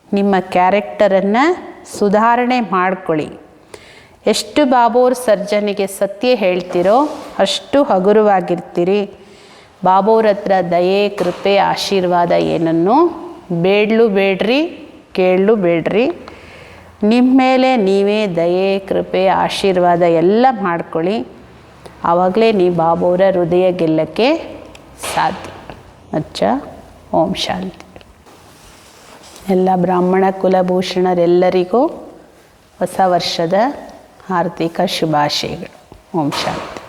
ನಿಮ್ಮ ಕ್ಯಾರೆಕ್ಟರನ್ನು ಸುಧಾರಣೆ ಮಾಡ್ಕೊಳ್ಳಿ. ಎಷ್ಟು ಬಾಬಾವ್ರ ಸರ್ಜನಿಗೆ ಸತ್ಯ ಹೇಳ್ತಿರೋ ಅಷ್ಟು ಹಗುರವಾಗಿರ್ತೀರಿ. ಬಾಬಾವ್ರ ಹತ್ರ ದಯೆ, ಕೃಪೆ, ಆಶೀರ್ವಾದ ಏನನ್ನು ಬೇಡಲೂ ಬೇಡ್ರಿ, ಕೇಳಲು ಬೇಡ್ರಿ. ನಿಮ್ಮ ಮೇಲೆ ನೀವೇ ದಯೆ, ಕೃಪೆ, ಆಶೀರ್ವಾದ ಎಲ್ಲ ಮಾಡ್ಕೊಳ್ಳಿ. ಆವಾಗಲೇ ನೀವು ಬಾಬಾವ್ರ ಹೃದಯ ಗೆಲ್ಲಕ್ಕೆ ಸಾಧ್ಯ. ಅಚ್ಚಾ, ಓಂ ಶಾಂತಿ. ಎಲ್ಲ ಬ್ರಾಹ್ಮಣ ಕುಲಭೂಷಣರೆಲ್ಲರಿಗೂ ಹೊಸ ವರ್ಷದ ಹಾರ್ದಿಕ ಶುಭಾಶಯಗಳು. ಓಂ ಶಾಂತಿ.